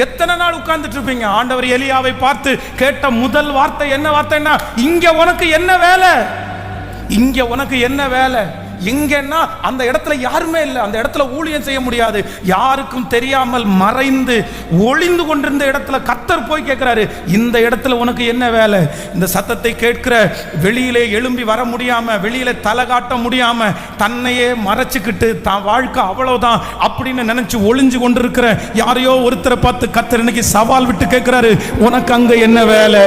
எத்தனை நாள் உட்கார்ந்துட்டு இருப்பீங்க? ஆண்டவர் எலியாவை பார்த்து கேட்ட முதல் வார்த்தை என்ன வார்த்தைன்னா, இங்க உனக்கு என்ன வேலை, இங்க உனக்கு என்ன வேலை? எங்கன்னா அந்த இடத்துல யாருமே இல்லை, அந்த இடத்துல ஊழியம் செய்ய முடியாது. யாருக்கும் தெரியாமல் மறைந்து ஒளிந்து கொண்டிருந்த இடத்துல கர்த்தர் போய் கேட்கிறாரு, இந்த இடத்துல உனக்கு என்ன வேலை? இந்த சத்தத்தை கேட்கிற, வெளியிலே எழும்பி வர முடியாம, வெளியில தலை காட்ட முடியாம, தன்னையே மறைச்சுக்கிட்டு தான் வாழ்க்கை அவ்வளவுதான் அப்படின்னு நினைச்சு ஒளிஞ்சு கொண்டிருக்கிற யாரையோ ஒருத்தரை பார்த்து கர்த்தர் இன்னைக்கு சவால் விட்டு கேட்கிறாரு, உனக்கு அங்க என்ன வேலை?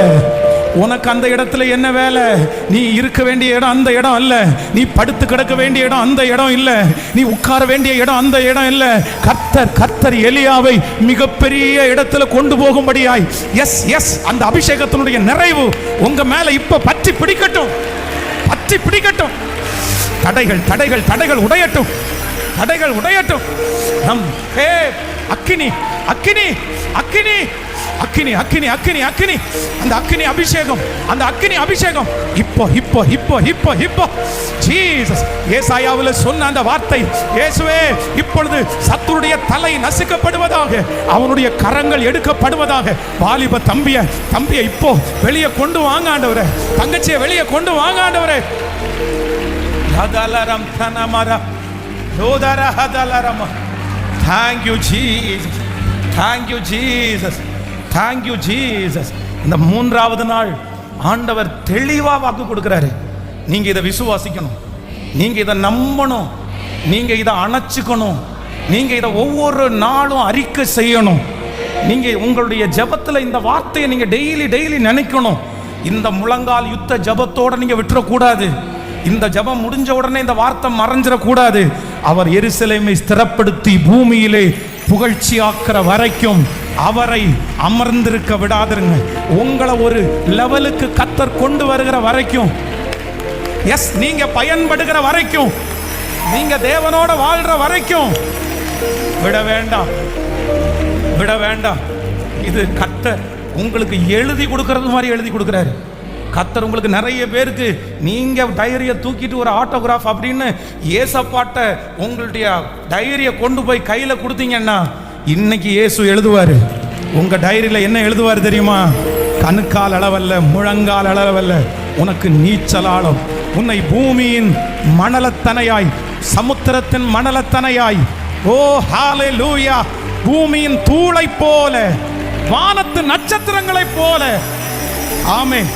உனக்கு அந்த இடத்துல என்ன வேலை? நீ இருக்க வேண்டிய இடம் அந்த இடம் அல்ல, நீ படுத்து கிடக்க வேண்டிய இடம் அந்த இடம் இல்ல, நீ உட்கார வேண்டிய இடம் அந்த இடம் இல்ல. கர்த்தர் எலியாவை மிகப்பெரிய இடத்துல கொண்டு போகும்படியாய், எஸ் அந்த அபிஷேகத்தினுடைய நிறைவு உங்க மேல இப்ப பற்றி பிடிக்கட்டும். தடைகள் உடையட்டும். நம் அக்கினி அந்த அக்கினி அபிஷேகம் இப்போ ஜீசஸ் ஏசாயாவில் சொன்ன அந்த வார்த்தை, இயேசுவே இப்பொழுது சத்துருடைய தலை நசுக்கப்படுவதாக, அவனுடைய கரங்கள் எடுக்கப்படுவதாக. வாலிப தம்பியை இப்போ வெளியே கொண்டு வாங்க ஆண்டவரே, தங்கச்சியை வெளியே கொண்டு வாங்க ஆண்டவரே. ஹதலரம் தனமர லோதர ஹதலரம். Thank you Jesus. இந்த 3வது நாள் ஆண்டவர் தெளிவா வாக்கு கொடுக்கிறாரு. நீங்க இதை விசுவாசிக்கணும், நீங்க இதை நம்பணும், நீங்க இதை அணைச்சுக்கணும், நீங்க இதை ஒவ்வொரு நாளும் அறிக்கை செய்யணும். நீங்க உங்களுடைய ஜெபத்துல இந்த வார்த்தையை நீங்க டெய்லி நினைக்கணும். இந்த முழங்கால் யுத்த ஜெபத்தோட நீங்க விட்டுறக்கூடாது. இந்த ஜெபம் முடிஞ்ச உடனே இந்த வார்த்தை மறைஞ்சிடக்கூடாது. அவர் எருசலேமை ஸ்திரப்படுத்தி பூமியிலே புகழ்ச்சியாக்குற வரைக்கும் அவரை அமர்ந்திருக்க விடாதிருங்க. உங்களை ஒரு லெவலுக்கு கர்த்தர் கொண்டு வருகிற வரைக்கும், எஸ், நீங்க பயன்படுகிற வரைக்கும், நீங்க தேவனோட வாழ்ற வரைக்கும் விட வேண்டாம், விட வேண்டாம். இது கர்த்தர் உங்களுக்கு எழுதி கொடுக்கறது மாதிரி எழுதி கொடுக்கிறாரு. கர்த்தர் உங்களுக்கு நிறைய பேருக்கு நீங்க டைரியை தூக்கிட்டு ஒரு ஆட்டோகிராஃப் அப்படின்னு ஏசப்பாட்ட உங்களுடைய டைரியை கொண்டு போய் கையில கொடுத்தீங்கன்னா இன்னைக்கு இயேசு எழுதுவாரு. உங்க டைரியில என்ன எழுதுவாரு தெரியுமா? கணுக்கால் அளவல்ல, முழங்கால் அளவல்ல, உனக்கு நீச்சலாளம், உன்னை பூமியின் மணலத்தனையாய், சமுத்திரத்தின் மணலத்தனையாய், ஓ ஹalleluya, பூமியின் தூளை போல, வானத்து நட்சத்திரங்களை போல. ஆமென்.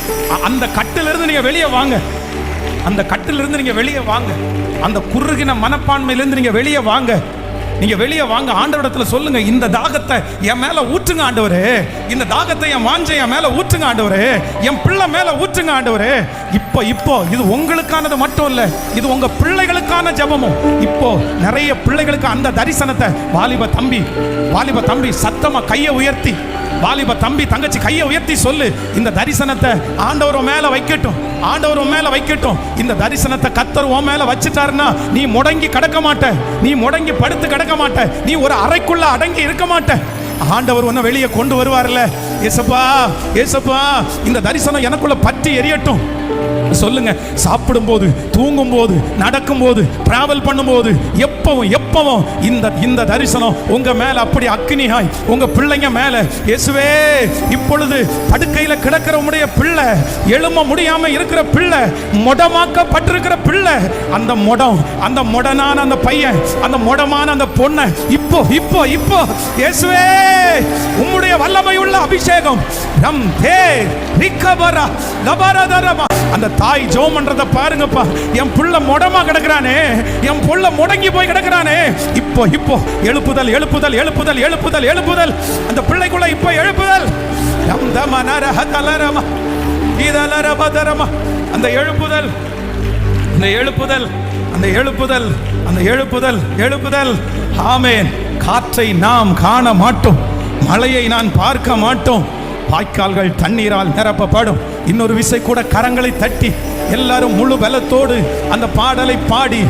அந்த கட்டிலிருந்து நீங்க வெளியே வாங்க, அந்த கட்டிலிருந்து நீங்க வெளியே வாங்க, அந்த குறுகின மனப்பான்மையிலிருந்து நீங்க வெளியே வாங்க, நீங்க வெளியே வாங்க. ஆண்டவரிடத்துல சொல்லுங்க, இந்த தாகத்தை என் மேல ஊற்றுங்க ஆண்டவரே, இந்த தாகத்தை என் வாஞ்சை என் மேல ஊற்றுங்க ஆண்டவரே, என் பிள்ளை மேல ஊற்றுங்க ஆண்டவரே. இப்போ இது உங்களுக்கானது மட்டும் இல்ல, இது உங்க பிள்ளைகளுக்கான ஜெபமும். இப்போ நிறைய பிள்ளைகளுக்கு அந்த தரிசனத்தை, வாலிப தம்பி சத்தமா கையை உயர்த்தி, வாலிப தம்பி தங்கச்சி கையை உயர்த்தி சொல்லு, இந்த தரிசனத்தை ஆண்டவர் மேல வைக்கட்டும், ஆண்டவர் மேல வைக்கட்டும். இந்த தரிசனத்தை கர்த்தர் உன் மேல வச்சிட்டாருன்னா நீ முடங்கி கிடக்க மாட்ட, நீ முடங்கி படுத்து கிடக்க மாட்ட, நீ ஒரு அறைக்குள்ள அடங்கி இருக்க மாட்ட. ஆண்டவர் உன்னை வெளியே கொண்டு வருவார்ல. ஏசப்பா, ஏசப்பா, இந்த தரிசனம் எனக்குள்ள பற்றி எரியட்டும் சொல்லுங்க. சாப்பிடும்போது, தூங்கும்போது, நடக்கும்போது, டிராவல் பண்ணும்போது, எப்பவும் இந்த தரிசனம் உங்க மேல அப்படி அக்னியாய் உங்க பிள்ளைங்க மேல. இயேசுவே, இப்பொழுது படுக்கையில கிடக்கிற உம்முடைய பிள்ளை, எழும்ப முடியாம இருக்கிற பிள்ளை, முடமாக்கப்பட்டிருக்கிற பிள்ளை, அந்த முடனான அந்த பையன், அந்த முடமான அந்த பொண்ணை இப்போ இயேசுவே, உம்முடைய வல்லமை உள்ள அபிஷேகம் ரம் தே ரிகபரா கபரதரமா. அந்த தாய் ஜெபம் பண்றத பாருங்கப்பா. என் புள்ள முடமா கிடக்குறானே, என் புள்ள முடங்கி போய் கிடக்குறானே, இப்போ எழுப்புதல் எழுப்புதல் எழுப்புதல் எழுப்புதல் எழுப்புதல். அந்த பிள்ளைக்குள்ள இப்போ எழுப்புதல். ரம் தமனரஹ தலரமா இதலரபதரமா. அந்த எழுப்புதல், அந்த எழுப்புதல், அந்த எழுப்புதல், அந்த எழுப்புதல், எழுப்புதல். ஆமென். காற்றை நாம் காண மாட்டோம், மழையை நான் பார்க்க மாட்டோம், வாய்க்கால்கள் தண்ணீரால் நிரப்பப்படும். இன்னொரு விசை கூட கரங்களை தட்டி எல்லாரும் முழு பலத்தோடு அந்த பாடலை பாடி,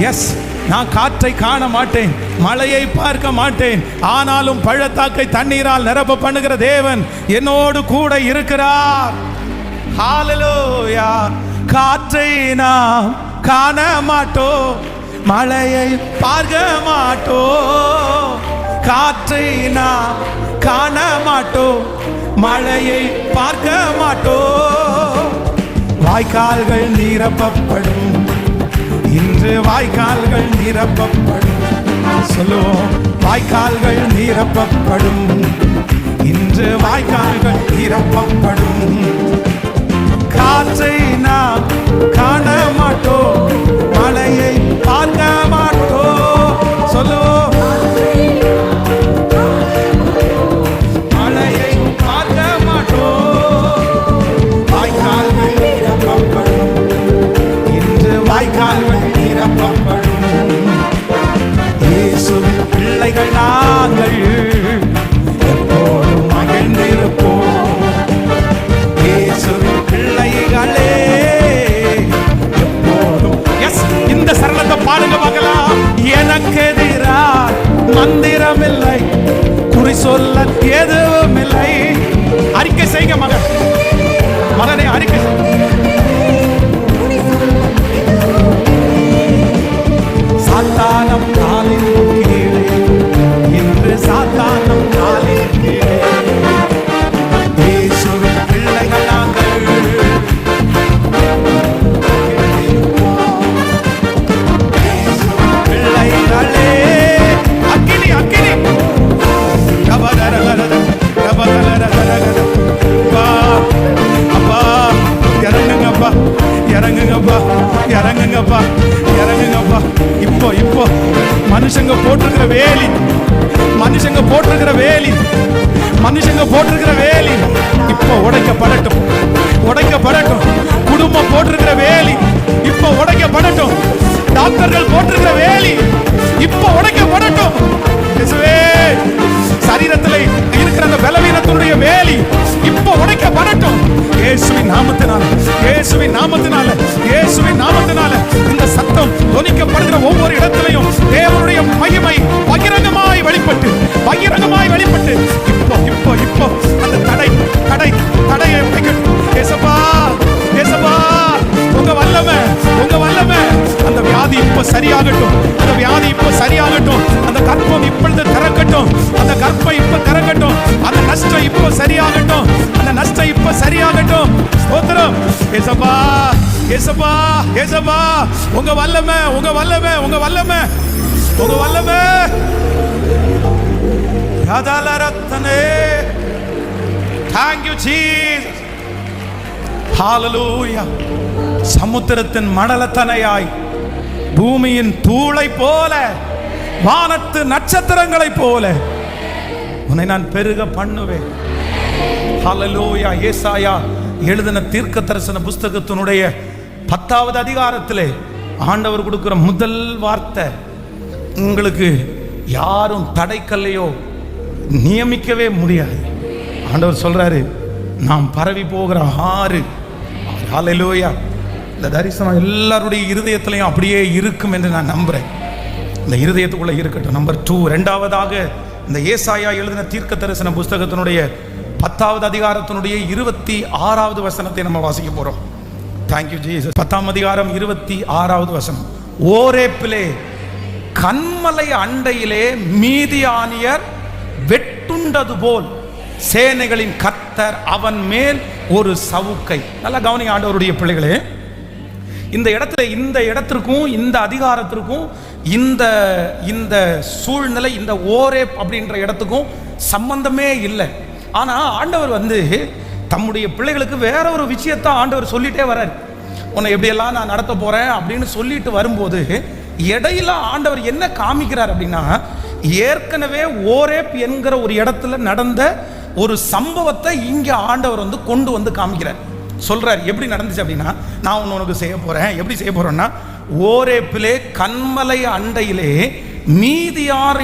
எஸ், நான் காற்றை காண மாட்டேன், மழையை பார்க்க மாட்டேன், ஆனாலும் பள்ளத்தாக்கை தண்ணீரால் நிரப்ப பண்ணுகிற தேவன் என்னோடு கூட இருக்கிறார். ஹalleluya. காற்றை நாம் காண மாட்டோம், மழையை பார்க்க மாட்டோம், காற்றை நாம் காண மாட்டோம், மழையை பார்க்க மாட்டோம். வாய்க்கால்கள் நிரப்பப்படும், இன்று வாய்க்கால்கள் நிரப்பப்படும். சொல்லுவோம், வாய்க்கால்கள் நிரப்பப்படும், இன்று வாய்க்கால்கள் நிரப்பப்படும். காற்றை நாம் காண மாட்டோம், மழையை பார்க்க மாட்டோம். சொல்லுவோம், பிள்ளைகள் நாங்கள் எப்போதும் மகிழ்ந்திருப்போம். இயேசுவின் பிள்ளைகளே எப்போதும். எஸ், இந்த சரணத்தை பாடுங்க பார்க்கலாம். எனக்கு எதிராக மந்திரமில்லை, குறி சொல்ல எதுவும் இல்லை. அறிக்கை செய்யுங்க மகனே, அறிக்கை. சாத்தானம் காலின் கீழே, இன்று சாத்தானம் காலின் கீழே. இயேசுவின் பிள்ளைகள் நாங்கள், பிள்ளைகளே. அக்கினி அக்கினி அப்பா, இறங்குங்கப்பா, இறங்குங்கப்பா, இறங்குங்கப்பா, இறங்குங்கப்பா. இப்போ மனுஷங்க போட்டிருக்கிற வேலி, மனுஷங்க போட்டிருக்கிற வேலி, மனுஷங்க போட்டிருக்கிற வேலி இப்போ உடைக்கப்படட்டும், உடைக்கப்படட்டும். குடும்பம் போட்டிருக்கிற வேலி இப்போ உடைக்கப்படட்டும். டாக்டர்கள் போட்டிருக்கிற வேலி இப்போ உடைக்கப்படட்டும். இயேசுவே, சரீரத்திலே இருக்கிற அந்த பலவீனத்தினுடைய வேலி இப்போ உடைக்கப்படட்டும் இயேசுவின் நாமத்தினால, இயேசுவின் நாமத்தினால, இயேசுவின் நாமத்தினால. இந்த சத்தம் தொனிக்கப்படுகிற ஒவ்வொரு இடத்திலையும் தேவனுடைய மகிமை பகிரங்கமாய் வெளிப்பட்டு, பகிரங்கமாய் வெளிப்பட்டு இப்போ இப்போ இப்போ அந்த தடையை உடைக்கட்டும். ஏசப்பா, ஏசப்பா, உங்க வல்லமை, உங்க வல்லமை. அந்த வியாதி இப்ப சரியாகட்டும், அந்த வியாதி இப்ப சரியாகட்டும், அந்த கர்ப்பம் இப்பொழுது திறக்கட்டும், அந்த கர்ப்பம் இப்ப திறக்கட்டும், அந்த நஷ்டம் இப்ப சரியாகட்டும், அந்த நஷ்டம் இப்ப சரியாகட்டும். ஸ்தோத்திரம் ஏசப்பா, ஏசப்பா, ஏசப்பா. உங்க வல்லமை, உங்க வல்லமை, உங்க வல்லமை, உங்க வல்லமை. யாதாலரத்தனே. Thank you Jesus. Hallelujah. சமுத்திரத்தின் மணலத்தனையாய், பூமியின் தூளை போல, வானத்து நட்சத்திரங்களை போல உன்னை நான் பெருக பண்ணுவேன். ஹல்லேலூயா. ஏசாயா எழுதின தீர்க்க தரிசன புஸ்தகத்தினுடைய 10வது அதிகாரத்திலே ஆண்டவர் கொடுக்கிற முதல் வார்த்தை, உங்களுக்கு யாரும் தடைக்கல்லையோ நியமிக்கவே முடியாது. ஆண்டவர் சொல்றாரு, நாம் பரவி போகிற ஆறு. ஹல்லேலூயா. இந்த தரிசனம் எல்லாருடைய இருதயத்திலையும் அப்படியே இருக்கும் என்று நான் நம்புறேன். இந்த இருதயத்துக்குள்ள இருக்கட்டும். நம்பர் 2, இரண்டாவதாக இந்த ஏசாயா எழுதின தீர்க்க தரிசன புஸ்தகத்தினுடைய 10வது அதிகாரத்தினுடைய 26வது வசனத்தை நம்ம வாசிக்க போறோம். Thank you Jesus. 10ஆம் அதிகாரம் 26வது வசனம். ஓரேப்பிலே கன்மலை அண்டையிலே மீதியானியர் வெட்டுண்டது போல் சேனைகளின் கர்த்தர் அவன் மேல் ஒரு சவுக்கை. நல்லா கவனிங்க ஆண்டவருடைய பிள்ளைகளே. இந்த இடத்துல, இந்த இடத்திற்கும் இந்த அதிகாரத்திற்கும் இந்த சூழ்நிலை, இந்த ஓரேப் அப்படின்ற இடத்துக்கும் சம்பந்தமே இல்லை. ஆனா ஆண்டவர் தம்முடைய பிள்ளைகளுக்கு வேற ஒரு விஷயத்தை ஆண்டவர் சொல்லிட்டே வர்றார். உன்னை எப்படியெல்லாம் நான் நடத்த போறேன் அப்படின்னு சொல்லிட்டு வரும்போது இடையில ஆண்டவர் என்ன காமிக்கிறார் அப்படின்னா, ஏற்கனவே ஓரேப் என்கிற ஒரு இடத்துல நடந்த ஒரு சம்பவத்தை இங்க ஆண்டவர் கொண்டு வந்து காமிக்கிறார். சொல்றார் எப்படி நடந்துச்சு அப்படின்னா, நான் உனக்கு செய்ய போறேன். எப்படி செய்ய போறேன்னா, ஓரேப்பிலே கன்மலை அண்டையிலே மீதியார்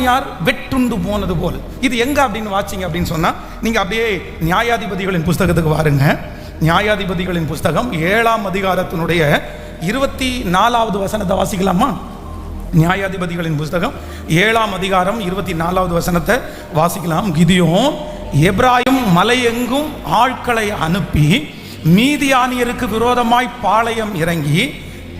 வெட்டுண்டு போனது போல். இது எங்க அப்படின்னு வாசிங்க அப்படின்னு சொன்னா, நீங்க அப்படியே நியாயாதிபதிகளின் புஸ்தகத்துக்கு வாருங்க. நியாயாதிபதிகளின் புஸ்தகம் 7ஆம் அதிகாரத்தினுடைய 24வது வசனத்தை வாசிக்கலாமா? நியாயாதிபதிகளின் புஸ்தகம் 7ஆம் அதிகாரம் 24வது வசனத்தை வாசிக்கலாம். கிதியோன் எப்ராயிம் மலையெங்கும் ஆட்களை அனுப்பி மீதியானியருக்கு விரோதமாய் பாளையம் இறங்கி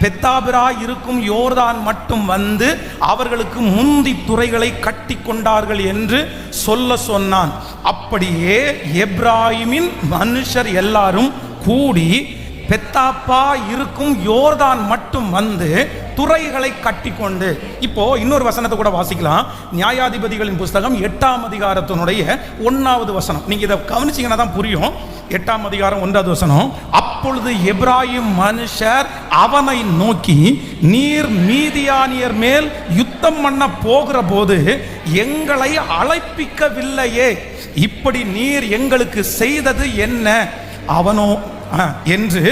பெத்தாபிரா இருக்கும் யோர்தான் மட்டும் வந்து அவர்களுக்கு முந்தி துறைகளை கட்டி கொண்டார்கள் என்று சொல்ல சொன்னான். அப்படியே எப்ராயிமின் மனுஷர் எல்லாரும் கூடி பெத்தாப்பா இருக்கும் யோர்தான் மட்டும் வந்து துறைகளை கட்டி கொண்டு. இப்போ இன்னொரு வசனத்தை கூட வாசிக்கலாம். நியாயாதிபதிகளின் புஸ்தகம் 8ஆம் அதிகாரத்தினுடைய 1வது வசனம். நீங்க இதை கவனிச்சீங்கன்னா தான் புரியும். 8ஆம் அதிகாரம் 1வது வசனம். அப்பொழுது எப்ராயிம் மனுஷர் அவனை நோக்கி, நீர் மீதியானியர் மேல் யுத்தம் பண்ண போகிற போது எங்களை அழைப்பிக்கவில்லையே, இப்படி நீர் எங்களுக்கு செய்தது என்ன அவனோ என்று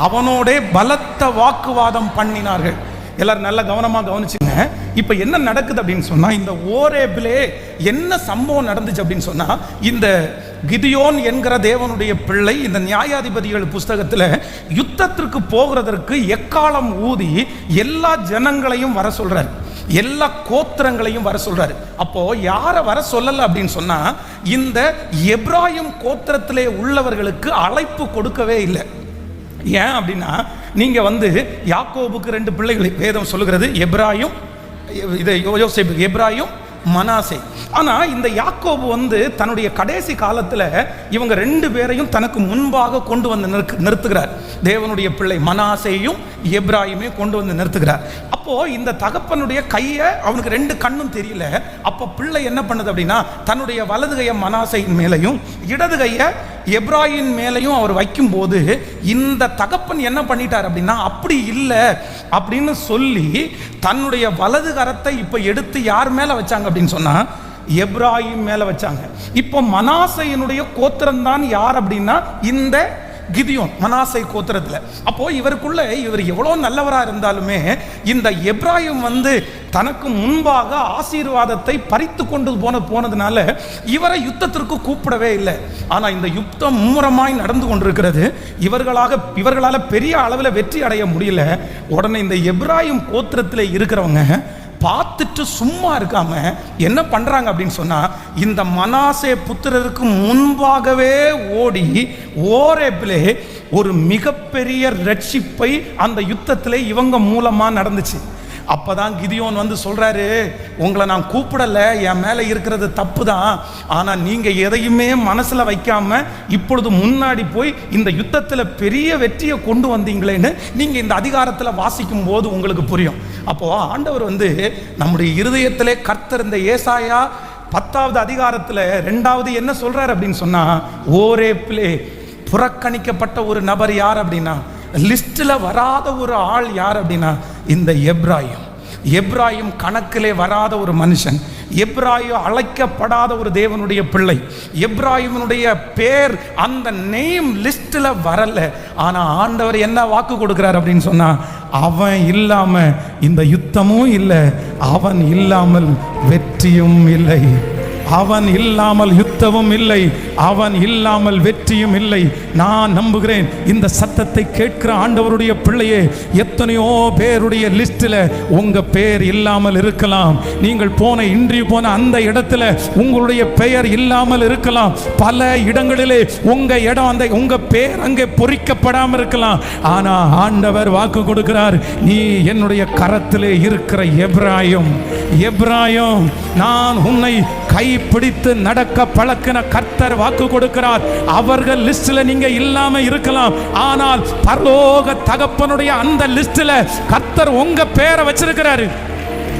அவனோட பலத்த வாக்குவாதம் பண்ணினார்கள். எல்லாரும் நல்ல கவனமா கவனிச்சுங்க. இப்ப என்ன நடக்குது அப்படின்னு சொன்னா, இந்த ஓரேபிலே என்ன சம்பவம் நடந்துச்சு அப்படின்னு சொன்னா, இந்த கிதியோன் என்கிற தேவனுடைய பிள்ளை இந்த நியாயாதிபதிகள் புஸ்தகத்துல யுத்தத்திற்கு போகிறதற்கு எக்காலம் ஊதி எல்லா ஜனங்களையும் வர சொல்றாரு, எல்லா கோத்திரங்களையும் வர சொல்றாரு. அப்போ யார வர சொல்லல அப்படின்னு சொன்னா, இந்த எப்ராயிம் கோத்திரத்திலே உள்ளவர்களுக்கு அழைப்பு கொடுக்கவே இல்லை. ஏன் அப்படின்னா, நீங்க யாக்கோபுக்கு 2 பிள்ளைகள் வேதம் சொல்லுகிறது, எப்ராயிம், யோசேப்பு, எப்ராயிம், மனாசே. ஆனா இந்த யாக்கோபு தன்னுடைய கடைசி காலத்துல இவங்க 2 பேரையும் தனக்கு முன்பாக கொண்டு வந்து நிறுத்துகிறார். தேவனுடைய பிள்ளை மனாசேயும் எப்ராயிமே கொண்டு வந்து நிறுத்துகிறார். அப்போ இந்த தகப்பனுடைய கையை அவனுக்கு 2 கண்ணும் தெரியல. அப்போ பிள்ளை என்ன பண்ணுது அப்படின்னா, தன்னுடைய வலது கையை மனாசையின் மேலையும் இடது கையை எப்ராயின் மேலையும் அவர் வைக்கும் போது இந்த தகப்பன் என்ன பண்ணிட்டார் அப்படின்னா, அப்படி இல்லை அப்படின்னு சொல்லி தன்னுடைய வலது கரத்தை இப்ப எடுத்து யார் மேல வச்சாங்க அப்படின்னு சொன்னா, எப்ராயிம் மேல வச்சாங்க. இப்போ மனாசையினுடைய கோத்திரம் தான் யார் அப்படின்னா இந்த கிதியோன், மனாசை கோத்திரத்துல. அப்போ இவருக்குள்ள இவர் எவ்வளவு நல்லவரா இருந்தாலுமே இந்த எப்ராயிம் தனக்கு முன்பாக ஆசீர்வாதத்தை பறித்து கொண்டு போனதுனால இவரை யுத்தத்திற்கு கூப்பிடவே இல்லை. ஆனால் இந்த யுத்தம் மும்முரமாய் நடந்து கொண்டிருக்கிறது. இவர்களால் பெரிய அளவில் வெற்றி அடைய முடியல. உடனே இந்த எப்ராயிம் கோத்திரத்தில் இருக்கிறவங்க பார்த்துட்டு சும்மா இருக்காம என்ன பண்றாங்க அப்படின்னு சொன்னா, இந்த மனாசே புத்திரருக்கு முன்பாகவே ஓடி ஓரேபிலே ஒரு மிகப்பெரிய ரட்சிப்பை அந்த யுத்தத்திலே இவங்க மூலமா நடந்துச்சு. அப்பதான் கிதியோன் வந்து சொல்றாரு, உங்களை நான் கூப்பிடல, என் மேல இருக்கிறது தப்பு தான், ஆனா நீங்க எதையுமே மனசுல வைக்காம இப்பொழுது முன்னாடி போய் இந்த யுத்தத்துல பெரிய வெற்றியை கொண்டு வந்தீங்களேன்னு நீங்க இந்த அதிகாரத்துல வாசிக்கும் போது உங்களுக்கு புரியும். அப்போ ஆண்டவர் வந்து நம்முடைய இருதயத்திலே கர்த்தர் இந்த ஏசாயா 10வது அதிகாரத்துல 2வது என்ன சொல்றாரு அப்படின்னு சொன்னா, ஓரேபிலே புறக்கணிக்கப்பட்ட ஒரு நபர் யார் அப்படின்னா, லிஸ்ட்ல வராத ஒரு ஆள் யார் அப்படின்னா இந்த எப்ராயிம் கணக்கிலே வராத ஒரு மனுஷன். எப்ராயிம் அழைக்கப்படாத ஒரு தேவனுடைய பிள்ளை. எப்ராயிமுடைய பேர் அந்த நேம் லிஸ்ட்ல வரல. ஆனா ஆண்டவர் என்ன வாக்கு கொடுக்கிறார் அப்படின்னு சொன்னா, அவன் இல்லாம இந்த யுத்தமும் இல்லை, அவன் இல்லாமல் வெற்றியும் இல்லை. அவன் இல்லாமல் யுத்தமும் இல்லை, அவன் இல்லாமல் வெற்றியும் இல்லை. நான் நம்புகிறேன் இந்த சத்தத்தை கேட்கிற ஆண்டவருடைய பிள்ளையே, எத்தனையோ பேருடைய லிஸ்டில் உங்க பெயர் இல்லாமல் இருக்கலாம். நீங்கள் இன்றைய போன அந்த இடத்துல உங்களுடைய பெயர் இல்லாமல் இருக்கலாம். பல இடங்களிலே உங்க பெயர் அங்கே பொறிக்கப்படாமல் இருக்கலாம். ஆனா ஆண்டவர் வாக்கு கொடுக்கிறார், நீ என்னுடைய கரத்திலே இருக்கிற எப்ராயிம், நான் உன்னை கைப்பிடித்து நடக்க பழக்கின கர்த்தர் வாக்கு கொடுக்கிறார். அவர்கள் லிஸ்ட்ல நீங்க இல்லாம இருக்கலாம், ஆனால் பரலோக தகப்பனுடைய அந்த லிஸ்ட்ல கர்த்தர் உங்க பேரை வச்சிருக்கிறாரு.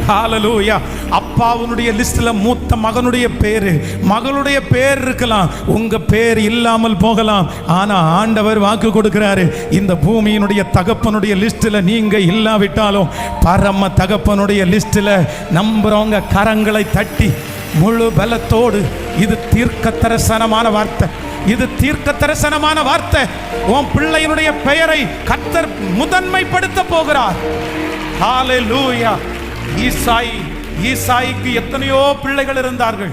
ஹல்லேலூயா. அப்பாவுடைய லிஸ்ட்ல மூத்த மகனுடைய பேரு, மகளுடைய பேர் இருக்கலாம், உங்க பேர் இல்லாமல் போகலாம். ஆனா ஆண்டவர் வாக்கு கொடுக்கிறாரு, இந்த பூமியினுடைய தகப்பனுடைய லிஸ்ட்ல நீங்க இல்லாவிட்டாலும் பரம தகப்பனுடைய லிஸ்ட்ல நம்புறவங்க கரங்களை தட்டி முழு பலத்தோடு, இது தீர்க்க தரிசனமான வார்த்தை, இது தீர்க்க தரிசனமான வார்த்தை. உன் பிள்ளையினுடைய பெயரை கர்த்தர் முதன்மைப்படுத்த போகிறார். ஹல்லேலூயா. ஈசாய்க்கு எத்தனையோ பிள்ளைகள் இருந்தார்கள்.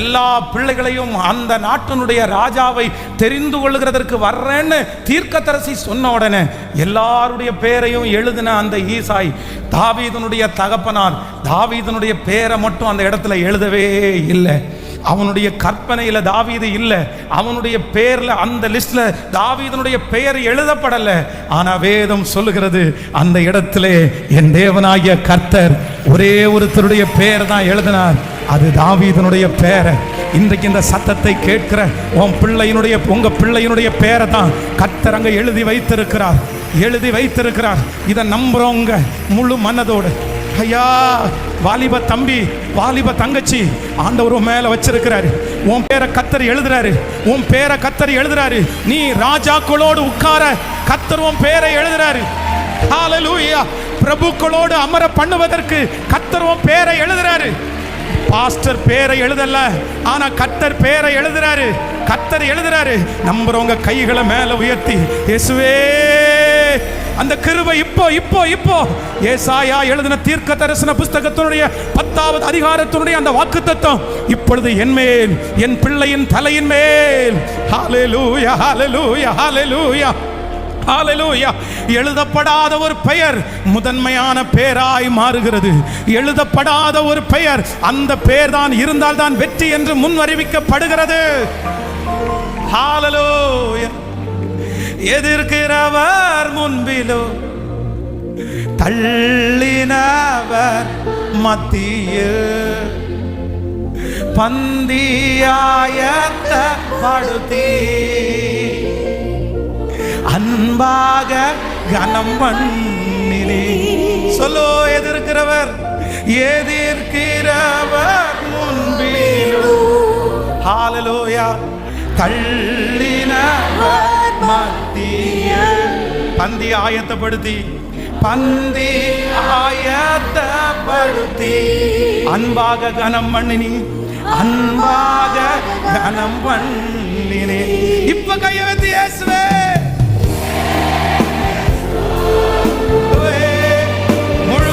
எல்லா பிள்ளைகளையும் அந்த நாட்டினுடைய ராஜாவை தெரிந்து கொள்கிறதற்கு வர்றேன்னு தீர்க்கதரிசி சொன்ன உடனே எல்லாருடைய பேரையும் எழுதின அந்த ஈசாய் தாவீதுனுடைய தகப்பனார். தாவீதுனுடைய பேரை மட்டும் அந்த இடத்துல எழுதவே இல்லை. அவனுடைய கற்பனையில் தாவீது இல்லை, அவனுடைய பேர்ல அந்த லிஸ்ட்ல தாவீதுனுடைய பெயர் எழுதப்படலை. ஆனா வேதம் சொல்லுகிறது, அந்த இடத்திலே என் தேவனாகிய கர்த்தர் ஒரே ஒருத்தருடைய பெயர் தான் எழுதினார், அது தாவீதுனுடைய பெயர். இன்றைக்கு இந்த சத்தத்தை கேட்கிற உங்க பிள்ளையினுடைய பெயரை தான் கர்த்தர் அங்க எழுதி வைத்திருக்கிறார். இதை நம்புறவங்க முழு மனதோடு, ஐயா வாலிப தம்பி, வாலிப தங்கச்சி, ஆண்டவர் மேல வச்சிருக்கிறாரு. உன் பேரை கர்த்தர் எழுதுறாரு. நீ ராஜாக்களோடு உட்கார கர்த்தர் உன் பேரை எழுதுறாரு. ஹல்லேலூயா. பிரபுக்களோடு அமர பண்ணுவதற்கு கர்த்தர் உன் பேரை எழுதுறாரு. பாஸ்டர் பேரை எழுதல, ஆனா கர்த்தர் பேரை எழுதுறாரு. நம்புறவங்க கைகளை மேல உயர்த்தி, இயேசுவே அந்த கிருபை இப்போ ஏசாயா எழுதின தீர்க்க தரிசன புஸ்தகத்தினுடைய 10வது அதிகாரத்தினுடைய அந்த வாக்குத்தத்தம் இப்பொழுது என் மேல், என் பிள்ளையின் தலையின் மேல். ஹல்லேலூயா, ஹல்லேலூயா, ஹல்லேலூயா, ஹல்லேலூயா. எழுதப்படாத ஒரு பெயர் முதன்மையான பெயராய் மாறுகிறது. எழுதப்படாத ஒரு பெயர், அந்த பெயர் தான் இருந்தால் தான் வெற்றி என்று முன்வறிவிக்கப்படுகிறது. ஹல்லேலூயா. எதிர்க்கிறவர் முன்பிலோ தள்ளினவர் மத்தியில் பந்தியாயத்தப்படுத்தி அன்பாக கனம் பண்ணினே. சொல்லோ, எதிர்க்கிறவர் முன்பிலோ. ஹல்லேலூயா. தள்ளினவர் மத்தியில் பந்தி ஆயத்தப்படுத்தி அன்பாக கனம் பண்ணினி, இப்ப கைய வைத்து இயேசுவே முழு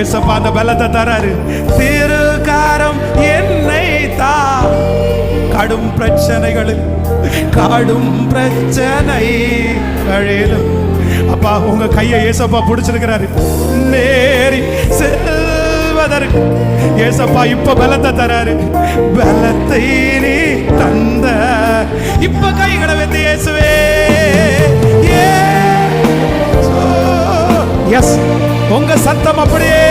ஏசப்பா அந்த பலத்தை தராரு. திருக்காரம் என்னை தா கடும் பிரச்சனைகளில் அப்பா உங்க கையை ஏசப்பா பிடிச்சிருக்கிறாரு. நேரி செல்வதற்கு ஏசப்பா இப்ப பலத்தை தராரு. பலத்தை நீ தந்த இப்ப கைகளை வைத்து இயேசுவே எஸ் உங்க சத்தம் அப்படியே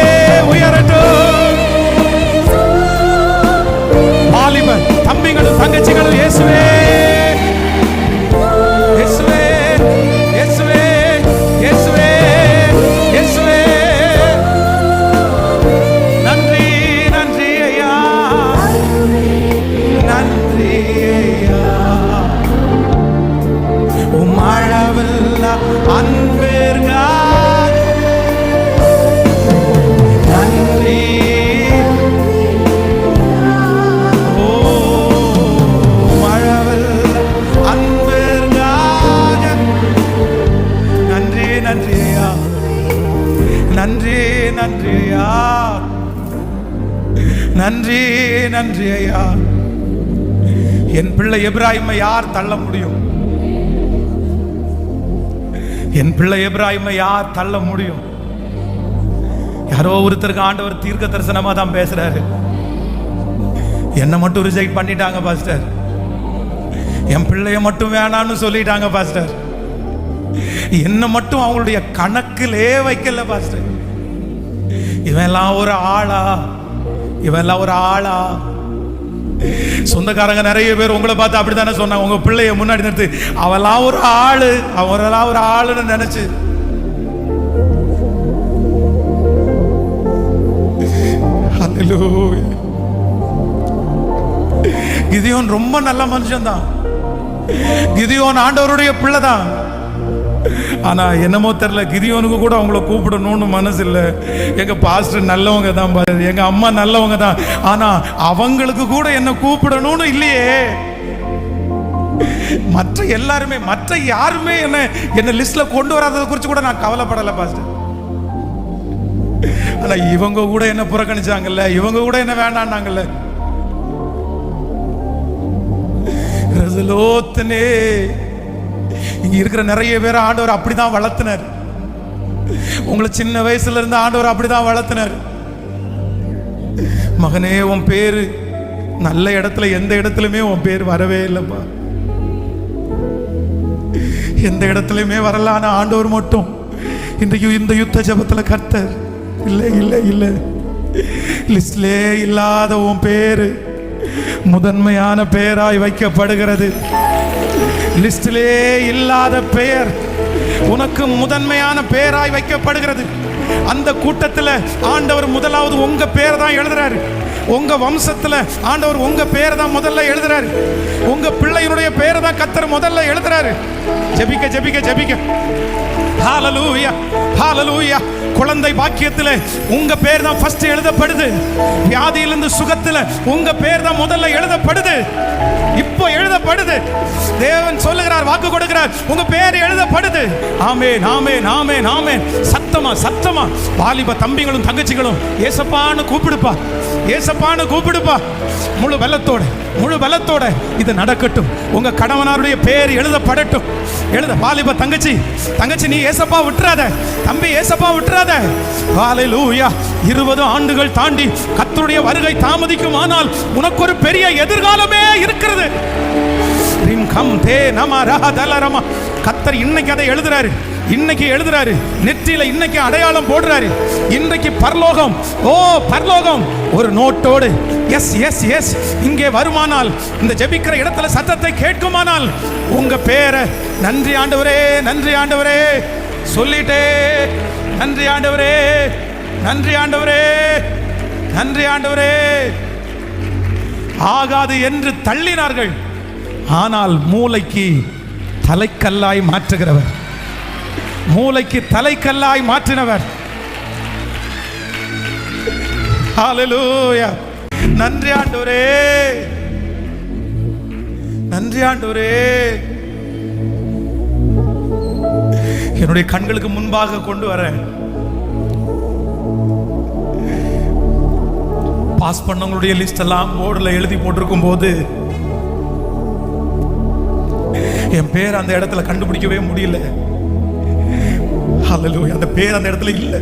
உயரட்டும். வாலிபர் தம்பிகளும் தங்கச்சிகளும் இயேசுவே இயேசுவே இயேசுவே இயேசுவே இயேசுவே நன்றி நன்றி ஐயா நன்றி ஐயா உம்மளவில்ல அன்பேர்கா நன்றி நன்றி நன்றி ஐயா நன்றி நன்றி ஐயா. என் பிள்ளை எப்ராஹிமை யார் தள்ள முடியும்? என் பிள்ளை எப்ராஹிமை யார் தள்ள முடியும்? யாரோ ஒருத்தருக்கு ஆண்டவர் தீர்க்க தரிசனமா தான் பேசுறாரு. என்னை மட்டும் ரிஜெக்ட் பண்ணிட்டாங்க பாஸ்டர், என் பிள்ளைய மட்டும் வேணான்னு சொல்லிட்டாங்க பாஸ்டர், என்ன மட்டும் அவங்களுடைய கணக்கிலே வைக்கல பாஸ்டர். இவெல்லாம் ஒரு ஆளா? இவெல்லாம் ஒரு ஆளா? சொந்தக்காரங்க நிறைய பேர் உங்களை பார்த்து அப்படித்தானே சொன்னாங்க. உங்க பிள்ளைய முன்னாடி நிறுத்தி அவெல்லாம் ஒரு ஆளு, அவரெல்லாம் ஒரு ஆளுன்னு நினைச்சு. கிதியோன் ரொம்ப நல்ல மனுஷன் தான். கிதியோன் ஆண்டவருடைய பிள்ளை தான். ஆனா என்னமோ தெரியல, கிதியோனுக்கு கூட அவங்கள கூப்பிடணும்னு மனசு இல்லை. எங்க பாஸ்டர் நல்லவங்க தான், எங்க அம்மா நல்லவங்க தான், ஆனா அவங்களுக்கு கூட என்ன கூப்பிடணும்னு இல்லையே. மற்ற எல்லாருமே மற்ற யாருமே என்ன லிஸ்ட்ல கொண்டு வராததை குறித்து கூட நான் கவலைப்படல பாஸ்டர். ஆனா இவங்க கூட என்ன புறக்கணிச்சாங்கல்ல, இவங்க கூட என்ன வேண்டான்னாங்கல்ல. ரசலோத்தனே இங்க இருக்கிற நிறைய பேர் ஆண்டவர் அப்படிதான் வளர்த்தினார். உங்களை சின்ன வயசுல இருந்து ஆண்டவர் அப்படிதான் வளர்த்தினார். மகனே உன் பேரு நல்ல இடத்துல எந்த இடத்துலயுமே உன் பேர் வரவே இல்லைப்பா, எந்த இடத்துலயுமே வரல. ஆனா ஆண்டவர் மட்டும் இந்த யுத்த ஜபத்துல கர்த்தர் இல்லை இல்லை இல்லை லிஸ்ட்லே இல்லாத உன் பேரு முதன்மையான பெயராய் வைக்கப்படுகிறது. லிஸ்டிலே இல்லாத பெயர் உனக்கு முதன்மையான பெயராய் வைக்கப்படுகிறது. அந்த கூட்டத்தில் ஆண்டவர் முதலாவது உங்க பேர் தான் எழுதுறாரு. உங்க வம்சத்துல ஆண்டவர் உங்க பேர் தான் முதல்ல எழுதுறாரு. உங்க பிள்ளையினுடைய பேரை தான் கர்த்தர் முதல்ல எழுதுறாரு. ஜெபிக்க ஜெபிக்க ஜெபிக்க. ஹalleluya ஹalleluya. குழந்தை பாக்கியத்துல உங்க பேர் தான் ஃபர்ஸ்ட் எழுதப்படுது. வியாதியிலிருந்து சுகத்துல உங்க பேர் தான் முதல்ல எழுதப்படுது. இப்போ எழுதப்படுது. தேவன் சொல்லுகிறார், வாக்கு கொடுக்கிறார், உங்க பேர் எழுதப்படுது. ஆமென் ஆமென் ஆமென் ஆமென். சத்தமா சத்தமா வாலிப தம்பிகளும் தங்கச்சிகளும் ஏசப்பான்னு கூப்பிடுப்பா, ஏசப்பான்னு கூப்பிடுப்பா. முழு பலத்தோட இது நடக்கட்டும். உங்க கணவனாருடைய பேர் எழுதப்படட்டும். வாலிப தங்கச்சி நீ ஏசப்பா விட்டுறாத, தம்பி ஏசப்பா விட்டுறாத. ஹalleluya. 20 ஆண்டுகள் தாண்டி கர்த்தருடைய வருகை தாமதிக்குமானால் உனக்கு ஒரு பெரிய எதிர்காலமே இருக்கிறது. கர்த்தர் இன்னைக்கு அதை எழுதுறாரு, இன்னைக்கு எழுதுறாரு. நெற்றியில இன்னைக்கு அடையாளம் போடுறாரு. இன்றைக்கு பரலோகம், ஓ பரலோகம் ஒரு நோட்டோடு எஸ் எஸ் எஸ் இங்கே வருமானால், இந்த ஜெபிக்கிற இடத்துல சத்தத்தை கேட்குமானால் உங்க பேரை நன்றி ஆண்டவரே நன்றி ஆண்டவரே சொல்லிட்டே, நன்றி ஆண்டவரே நன்றி ஆண்டவரே நன்றி ஆண்டவரே. ஆகாது என்று தள்ளினார்கள், ஆனால் மூளைக்கு தலைக்கல்லாய் மாற்றுகிறவர், மூளைக்கு தலைக்கல்லாய் மாற்றினவர். ஹalleluya. நன்றி ஆண்டவரே நன்றி ஆண்டவரே. என்னுடைய கண்களுக்கு முன்பாக கொண்டு வரேன். பாஸ் பண்ணவங்களுடைய லிஸ்ட் எல்லாம் போர்டில் எழுதி போட்டிருக்கும் போது என் பேர் அந்த இடத்துல கண்டுபிடிக்கவே முடியல. ஹல்லேலூயா, அந்த பேர் அந்த இடத்துல இல்லை.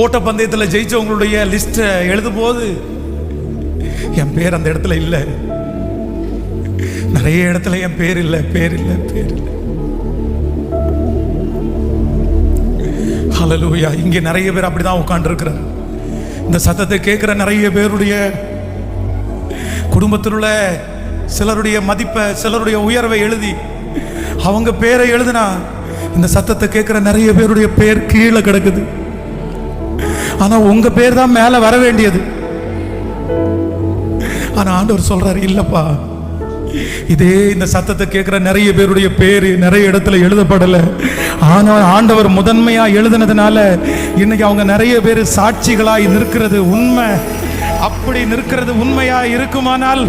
ஓட்டப்பந்தயத்தில் ஜெயிச்சவங்களுடைய லிஸ்ட் எழுதும் போது என் பேர் அந்த இடத்துல இல்லை. நிறைய இடத்துல என் பேர் இல்லை, பேர் இல்லை, பேர் இல்லை. ஹல்லேலூயா. இங்கே நிறைய பேர் அப்படிதான் உட்கார்ந்து இருக்கிறார். இந்த சத்தத்தை கேட்கிற நிறைய பேருடைய குடும்பத்தில் உள்ள சிலருடைய மதிப்பை, சிலருடைய உயர்வை எழுதி அவங்க பேரை எழுதினா இந்த சத்தத்தை கேட்கிற நிறைய பேருடைய பேர் கீழே கிடக்குது. ஆனா உங்க பேர் தான் மேல வர வேண்டியது. ஆனா ஆண்டவர் சொல்றாரு, இல்லப்பா, இதே இந்த சத்தத்தை கேட்கிற நிறைய பேருடைய பேரு நிறைய இடத்துல எழுதப்படல. ஆனால் ஆண்டவர் முதன்மையா எழுதினதுனால இன்னைக்கு அவங்க நிறைய பேர் சாட்சிகளாய் நிற்கிறது உண்மை. அப்படி நிற்கிறது உண்மையா இருக்குமானால்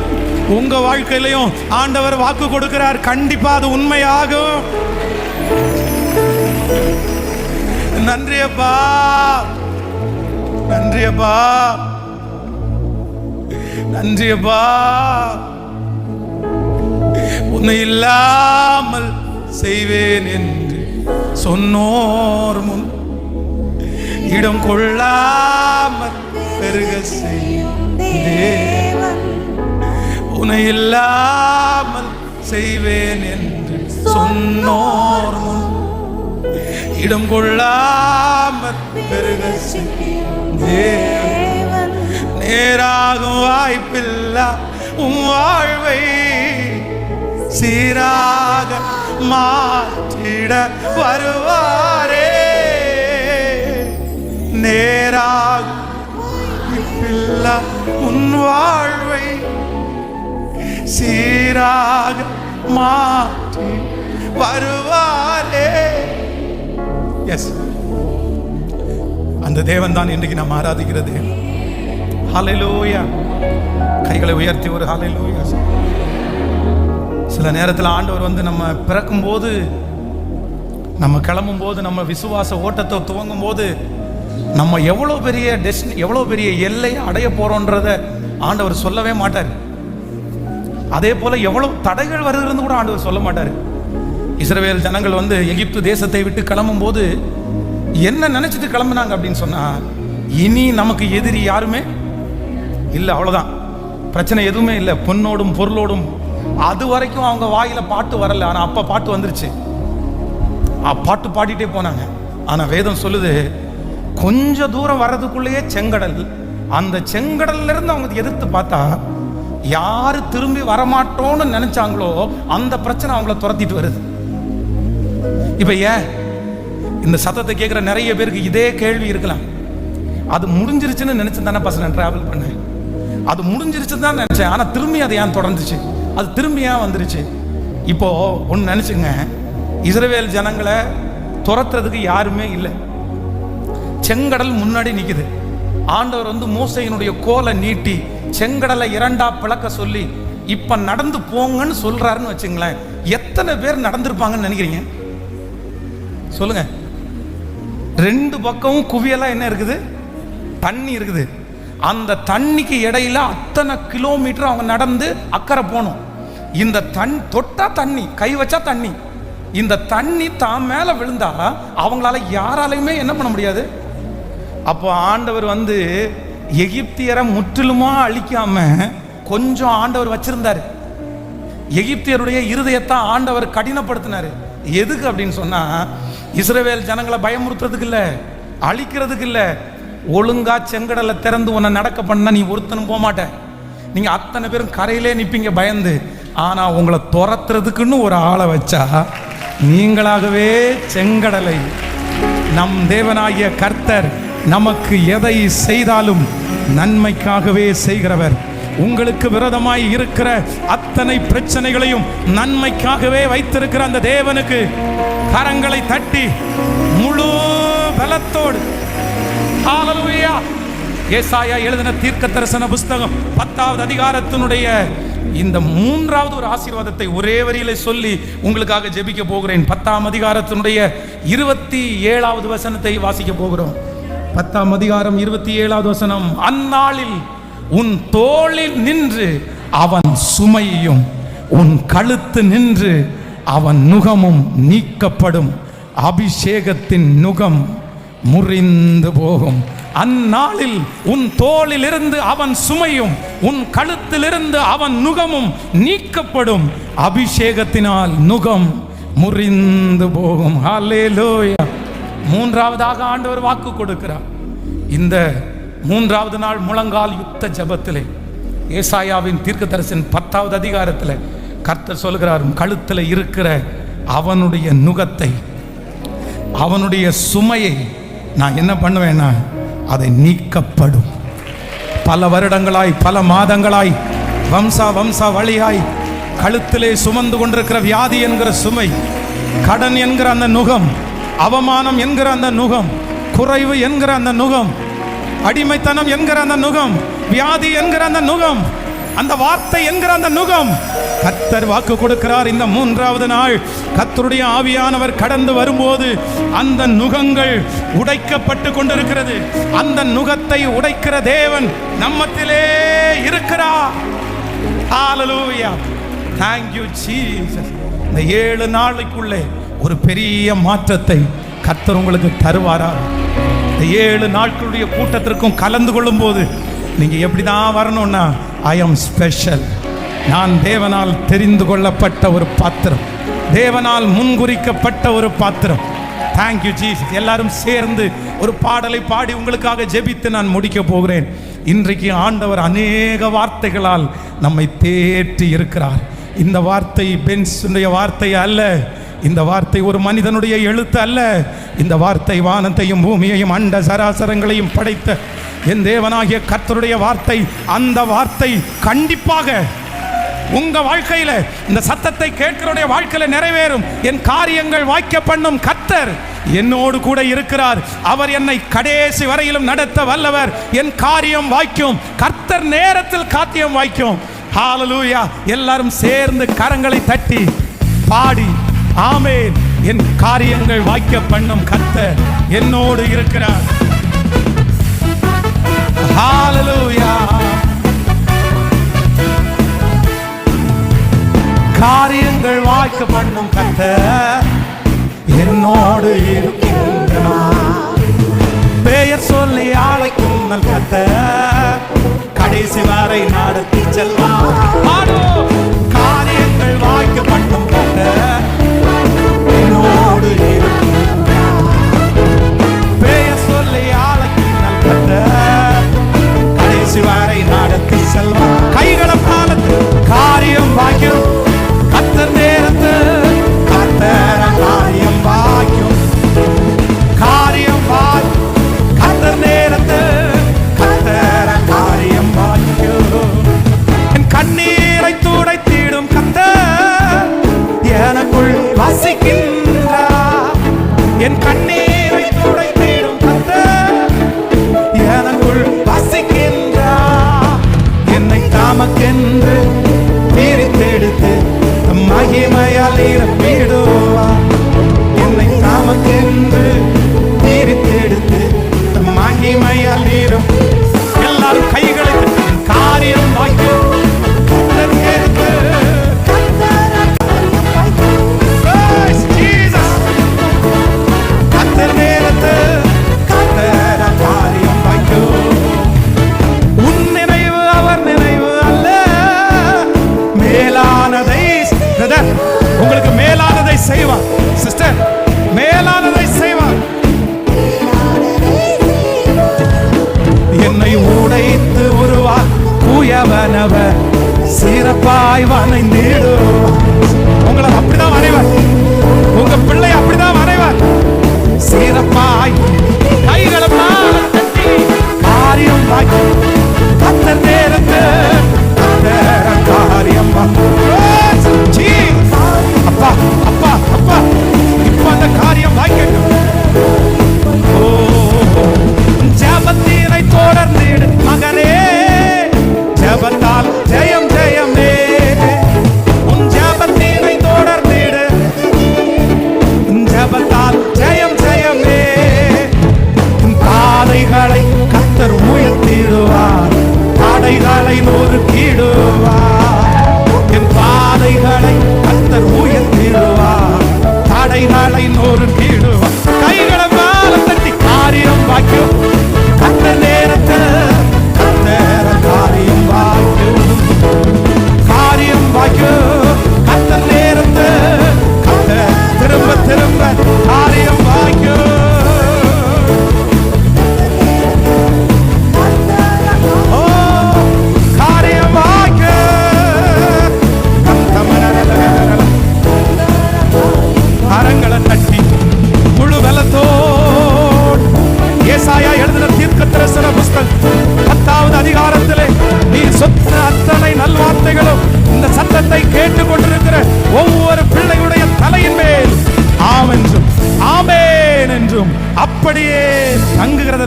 உங்க வாழ்க்கையிலையும் ஆண்டவர் வாக்கு கொடுக்கிறார், கண்டிப்பா அது உண்மையாகும். நன்றியப்பா, நன்றியப்பா, நன்றியப்பா. உன்னை இல்லாமல் செய்வேன் என்று சொன்னோர் முன் இடம் கொள்ளாமல் பெருக செய்தேன். உன்னை இல்லாமல் செய்வேன் என்று சொன்னோர் முன் இடம் கொள்ளாமல் பெருக செய்தேன். நேராகும் வாய்ப்பில்லா உன் வாழ்வை சீராக மாற்றிட வருவாரே. நேராக வாய்ப்பில்லா உன் வாழ்வை சீராக மாற்றி வருவாரே. எஸ், அந்த தேவன் தான் இன்றைக்கு நாம் ஆராதிக்கிறது. ஹல்லேலூயா. கைகளை உயர்த்தி ஒரு ஹல்லேலூயா. சில நேரத்தில் ஆண்டவர் வந்து நம்ம பிறக்கும் போது, நம்ம கிளம்பும் போது, நம்ம விசுவாச ஓட்டத்தை துவங்கும் போது நம்ம எவ்வளோ பெரிய எவ்வளோ பெரிய எல்லையை அடைய போறோன்றத ஆண்டவர் சொல்லவே மாட்டார். அதே போல எவ்வளவு தடைகள் வருகிறது கூட ஆண்டவர் சொல்ல மாட்டார். இஸ்ரவேல் ஜனங்கள் வந்து எகிப்து தேசத்தை விட்டு கிளம்பும் போது என்ன நினைச்சிட்டு கிளம்புனாங்க அப்படின்னு சொன்னா, இனி நமக்கு எதிரி யாருமே இல்லை, அவ்வளவுதான், பிரச்சனை எதுவுமே இல்லை, பொன்னோடும் பொருளோடும். அது வரைக்கும் அவங்க வாயில பாட்டு வரல, ஆனா அப்ப பாட்டு வந்துருச்சு. பாட்டு பாடிட்டே போனாங்க. ஆனா வேதம் சொல்லுது, கொஞ்ச தூரம் வர்றதுக்குள்ளேயே செங்கடல். அந்த செங்கடல்ல இருந்து அவங்க எதிர்த்து பார்த்தா யாரு திரும்பி வரமாட்டோம்னு நினைச்சாங்களோ அந்த பிரச்சனை அவங்கள துரத்திட்டு வருது. இப்ப ஏன் இந்த சத்தத்தை கேட்கிற நிறைய பேருக்கு இதே கேள்வி இருக்கலாம். அது முடிஞ்சிருச்சுன்னு நினைச்சு தானே பசங்க டிராவல் பண்ணேன், அது முடிஞ்சிருச்சுன்னு தான் நினைச்சேன், ஆனா திரும்பி அது ஏன் தொடர்ந்துச்சு, அது திரும்பி ஏன் வந்துருச்சு? இப்போ ஒன்று நினைச்சுங்க, இஸ்ரவேல் ஜனங்களை துரத்துறதுக்கு யாருமே இல்லை. செங்கடல் முன்னாடி நிக்குது. ஆண்டவர் வந்து மோசையினுடைய கோலை நீட்டி செங்கடலை இரண்டா பிளக்க சொல்லி இப்ப நடந்து போங்கன்னு சொல்றாருன்னு வச்சுங்களேன். எத்தனை பேர் நடந்திருப்பாங்கன்னு நினைக்கிறீங்க சொல்லுங்க? ரெண்டு பக்கமும் குவியெல்லாம் என்ன இருக்குது, தண்ணி இருக்குது. அந்த தண்ணிக்கு இடையில அத்தனை கிலோமீட்டர் அவங்க நடந்து அக்கறை போகணும். இந்த தொட்டா தண்ணி, கை வச்சா தண்ணி. இந்த தண்ணி தான் மேல விழுந்தா அவங்களால யாராலையுமே என்ன பண்ண முடியாது. அப்போ ஆண்டவர் வந்து எகிப்தியரை முற்றிலுமா அழிக்காம கொஞ்சம் ஆண்டவர் வச்சிருந்தாரு. எகிப்தியருடைய இருதயத்தை ஆண்டவர் கடினப்படுத்தினாரு. எதுக்கு அப்படின்னு சொன்னா, இஸ்ரவேல் ஜனங்களை பயமுறுத்துறதுக்கு இல்ல, அழிக்கிறதுக்கு இல்ல. ஒழுங்கா செங்கடலை திறந்து உன்னை நடக்க பண்ணா நீ ஒருத்தனும் போக மாட்ட, நீங்க அத்தனை பேரும் கரையிலே நிப்பீங்க பயந்து. ஆனா உங்களை துரத்துறதுக்குன்னு ஒரு ஆளை வச்சா நீங்களாகவே செங்கடலை, நம் தேவனாகிய கர்த்தர் நமக்கு எதை செய்தாலும் நன்மைக்காகவே செய்கிறவர். உங்களுக்கு விரோதமாய் இருக்கிற அத்தனை பிரச்சனைகளையும் நன்மைக்காகவே வைத்திருக்கிற அந்த தேவனுக்கு கரங்களை தட்டி முழு பலத்தோடு ஹல்லேலூயா. ஏசாயா எழுதின தீர்க்க தரிசன புஸ்தகம் 10வது அதிகாரத்தினுடைய இந்த 3வது ஒரு ஆசீர்வாதத்தை ஒரே வரியில சொல்லி உங்களுக்காக ஜெபிக்க போகிறேன். 10ஆம் அதிகாரத்தினுடைய 27வது வசனத்தை வாசிக்க போகிறோம். 10ஆம் அதிகாரம் 27வது வசனம். அந்நாளில் உன் தோளில் நின்று அவன் சுமையும் உன் கழுத்து நின்று அவன் நுகமும் நீக்கப்படும். அபிஷேகத்தின் நுகம் முறிந்து போகும். அந்நாளில் உன் தோளில் இருந்து அவன் சுமையும் உன் கழுத்திலிருந்து அவன் நுகமும் நீக்கப்படும். அபிஷேகத்தினால் நுகம் முறிந்து போகும். ஹல்லேலூயா. மூன்றாவதாக ஆண்டவர் வாக்கு கொடுக்கிறார். இந்த மூன்றாவது நாள் முழங்கால் யுத்த ஜெபத்திலே ஏசாயாவின் தீர்க்கதரிசன் 10வது அதிகாரத்தில் கர்த்தர் சொல்கிறார், கழுத்தில் இருக்கிற அவனுடைய நுகத்தை, அவனுடைய சுமையை நான் என்ன பண்ணுவேன்னா அதை நீக்கப்படும். பல வருடங்களாய், பல மாதங்களாய், வம்சா வழியாய் கழுத்திலே சுமந்து கொண்டிருக்கிற வியாதி என்கிற சுமை, கடன் என்கிற அந்த நுகம், அவமானம் என்கிற அந்த நுகம், குறைவு என்கிற அந்த நுகம், அடிமைத்தனம் என்கிற அந்த நுகம், வியாதி என்கிற அந்த நுகம், அந்த வார்த்தை என்கிற அந்த நுகம், கர்த்தர் வாக்கு கொடுக்கிறார். இந்த மூன்றாவது நாள் கர்த்தருடைய ஆவியானவர் கடந்து வரும்போது அந்த நுகங்கள் உடைக்கப்பட்டு கொண்டிருக்கிறது. அந்த நுகத்தை உடைக்கிற தேவன் நம்மத்திலே இருக்கிறார். ஹல்லேலூயா. Thank you Jesus. இந்த 7 நாளுக்குள்ளே ஒரு பெரிய மாற்றத்தை கர்த்தர் உங்களுக்கு தருவாரா? இந்த 7 நாட்களுடைய கூட்டத்திற்கும் கலந்து கொள்ளும் போது நீங்க எப்படிதான் வரணும்னா, ஐ ஆம் ஸ்பெஷல், நான் தேவனால் தெரிந்து கொள்ளப்பட்ட ஒரு பாத்திரம், தேவனால் முன்குறிக்கப்பட்ட ஒரு பாத்திரம். Thank you Jesus. எல்லாரும் சேர்ந்து ஒரு பாடலை பாடி உங்களுக்காக ஜெபித்து நான் முடிக்க போகிறேன். இன்றைக்கு ஆண்டவர் அநேக வார்த்தைகளால் நம்மை தேற்றி இருக்கிறார். இந்த வார்த்தை பென்ஸுடைய வார்த்தை அல்ல, இந்த வார்த்தை ஒரு மனிதனுடைய எழுத்து அல்ல. இந்த வார்த்தை வானத்தையும் பூமியையும் அண்ட சராசரங்களையும் படைத்த என் தேவனாகிய கர்த்தருடைய வார்த்தை. அந்த வார்த்தை கண்டிப்பாக உங்க வாழ்க்கையில, இந்த சத்தத்தை கேட்கிறவருடைய வாழ்க்கையில நிறைவேறும். என் காரியங்கள் வாய்க்க பண்ணும் கர்த்தர் என்னோடு கூட இருக்கிறார். அவர் என்னை கடைசி வரையிலும் நடத்த வல்லவர். என் காரியம் வாய்க்கும். கர்த்தர் நேரத்தில் காரியம் வாய்க்கும். ஹல்லேலூயா. எல்லாரும் சேர்ந்து கரங்களை தட்டி பாடி ஆமென். என் காரியங்கள் வாய்க்க பண்ணும் கர்த்தர் என்னோடு இருக்கிறார். ஹல்லேலூயா. காரியங்கள் வாய்க்க பண்ணும் கர்த்தர் என்னோடு இருக்கிறார். பெயர் சொல்லி அழைக்கும் கர்த்தர் கடைசி வரை நடத்தி செல்வார். காரியங்கள் வாய்க்க பண்ணும் கர்த்தர் என்னோடு இருக்கிறார். பெயர் சொல்லி அழைக்கும் கர்த்தர் கடைசி வரை நடத்தி செல்வார். கைகளை பாலத்து காரியம் வாய்க்கும் கர்த்தர் நேரத்து கர்த்தர் காரியம் வாய்க்கும். காரியம் வாய்க்கும் கர்த்தர் நேரத்து கர்த்தர் காரியம் வாய்க்கும். என் கண்ணீரை துடைத்திடும் கர்த்தர் எனக்குள் வசிக்கின்றார். என் கண்ணீரை துடைத்திடும் கர்த்தர் எனக்குள் வசிக்கின்றார். என்னை தாமக்கென்று பிரித்தெடுத்து மகிமையால் நிரப்பிடுவார். என்னை தாமக்கென்று பிரித்தெடுத்து மகிமையால் நிரப்பி. எல்லாரும் கைகளை காரியம் வாய்க்கும் கர்த்தர் நேரத்து கர்த்தர் நேரத்து கர்த்தர் காரியம் வாய்க்கும். உன் நினைவு அவர் நினைவு அல்ல, மேலானதை உங்களுக்கு மேலானதை செய்வார். சிஸ்டர், மேலானதை செய்வார். என்னை உடைத்து உருவார் கூயவனவர் சிறப்பாய் வணைந்திடுவார். உங்களை அப்படிதான் வரைவார். உங்க பிள்ளை அப்படிதான் வரைவார். சிறப்பாய் கைகளை தட்டி காரியம் வாய்க்கு கர்த்தர் நேரத்து கர்த்தர் காரியம் அப்பா அப்பா அப்பா இப்ப அந்த காரியம் வாய்க்கட்டும். ஜபத்தினை தொடர்ந்திடு மகனே, ஜபத்தால் ஜெயம் ஜெயமே. உன் ஜபத்தினை தொடர்ந்து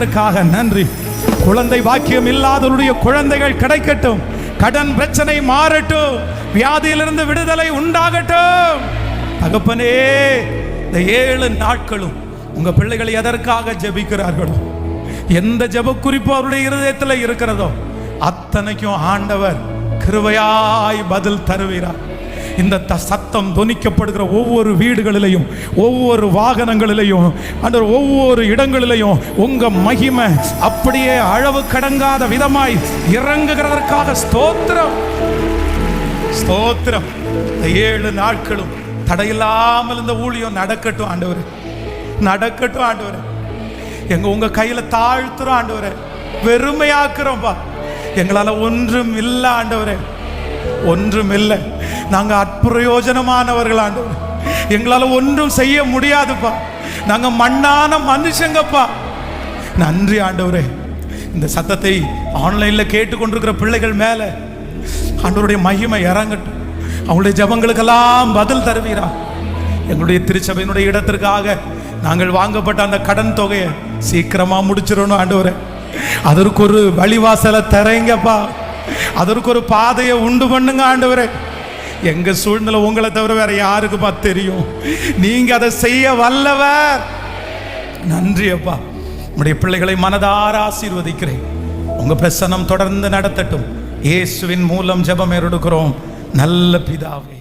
செய்ததற்காக நன்றி. குழந்தை பாக்கியம் இல்லாதவருடைய குழந்தைகள் கிடைக்கட்டும். கடன் பிரச்சனை மாறட்டும். வியாதியிலிருந்து விடுதலை உண்டாகட்டும். தகப்பனே, இந்த 7 நாட்களும் உங்க பிள்ளைகள் எதற்காக ஜெபிக்கிறார்களோ, எந்த ஜெப குறிப்பு அவருடைய இருதயத்தில் இருக்கிறதோ அத்தனைக்கும் ஆண்டவர் கிருபையாய் பதில் தருகிறார். இந்த சத்தம் தொனிக்கப்படுகிற ஒவ்வொரு வீடுகளிலையும், ஒவ்வொரு வாகனங்களிலையும், ஆண்டவர் ஒவ்வொரு இடங்களிலையும் உங்க மகிமை அப்படியே அளவு கடங்காத விதமாய் இறங்குகிறதற்காக ஸ்தோத்திரம், ஸ்தோத்திரம். இந்த 7 நாட்களும் தடையில்லாமல் இந்த ஊழியம் நடக்கட்டும் ஆண்டவரே, நடக்கட்டும் ஆண்டவரே. உங்க கையில தாழ்த்துறோம் ஆண்டவரே, வெறுமையாக்குறோம்பா. எங்களால ஒன்றும் இல்லை ஆண்டவரே, ஒன்றும் இல்லை. நாங்க அப்பிரயோஜனமானவர்கள் ஆண்டவரே, எங்களால ஒன்றும் செய்ய முடியாதுப்பா. நாங்க மண்ணான மனுஷங்கப்பா. நன்றி ஆண்டவரே. இந்த சத்தத்தை ஆன்லைன்ல கேட்டுக்கொண்டிருக்கிற பிள்ளைகள் மேல ஆண்டவருடைய மகிமை இறங்கட்டும். அவங்களுடைய ஜெபங்களுக்கெல்லாம் பதில் தருவீரா. எங்களுடைய திருச்சபையினுடைய இடத்திற்காக நாங்கள் வாங்கப்பட்ட அந்த கடன் தொகையை சீக்கிரமா முடிச்சிடணும் ஆண்டவரே. அதற்கு ஒரு வழிவாசலை தரேங்கப்பா. அதற்கு ஒரு பாதையை உண்டு பண்ணுங்க ஆண்டவரே. எங்க சூழ்நிலை உங்களை தவிர வேற யாருக்குப்பா தெரியும்? நீங்க அதை செய்ய வல்லவர். நன்றி அப்பா. நம்முடைய பிள்ளைகளை மனதார ஆசீர்வதிக்கிறேன். உங்க பிரசன்னம் தொடர்ந்து நடத்தட்டும். இயேசுவின் மூலம் ஜெபம் எடுக்கிறோம் நல்ல பிதாவே.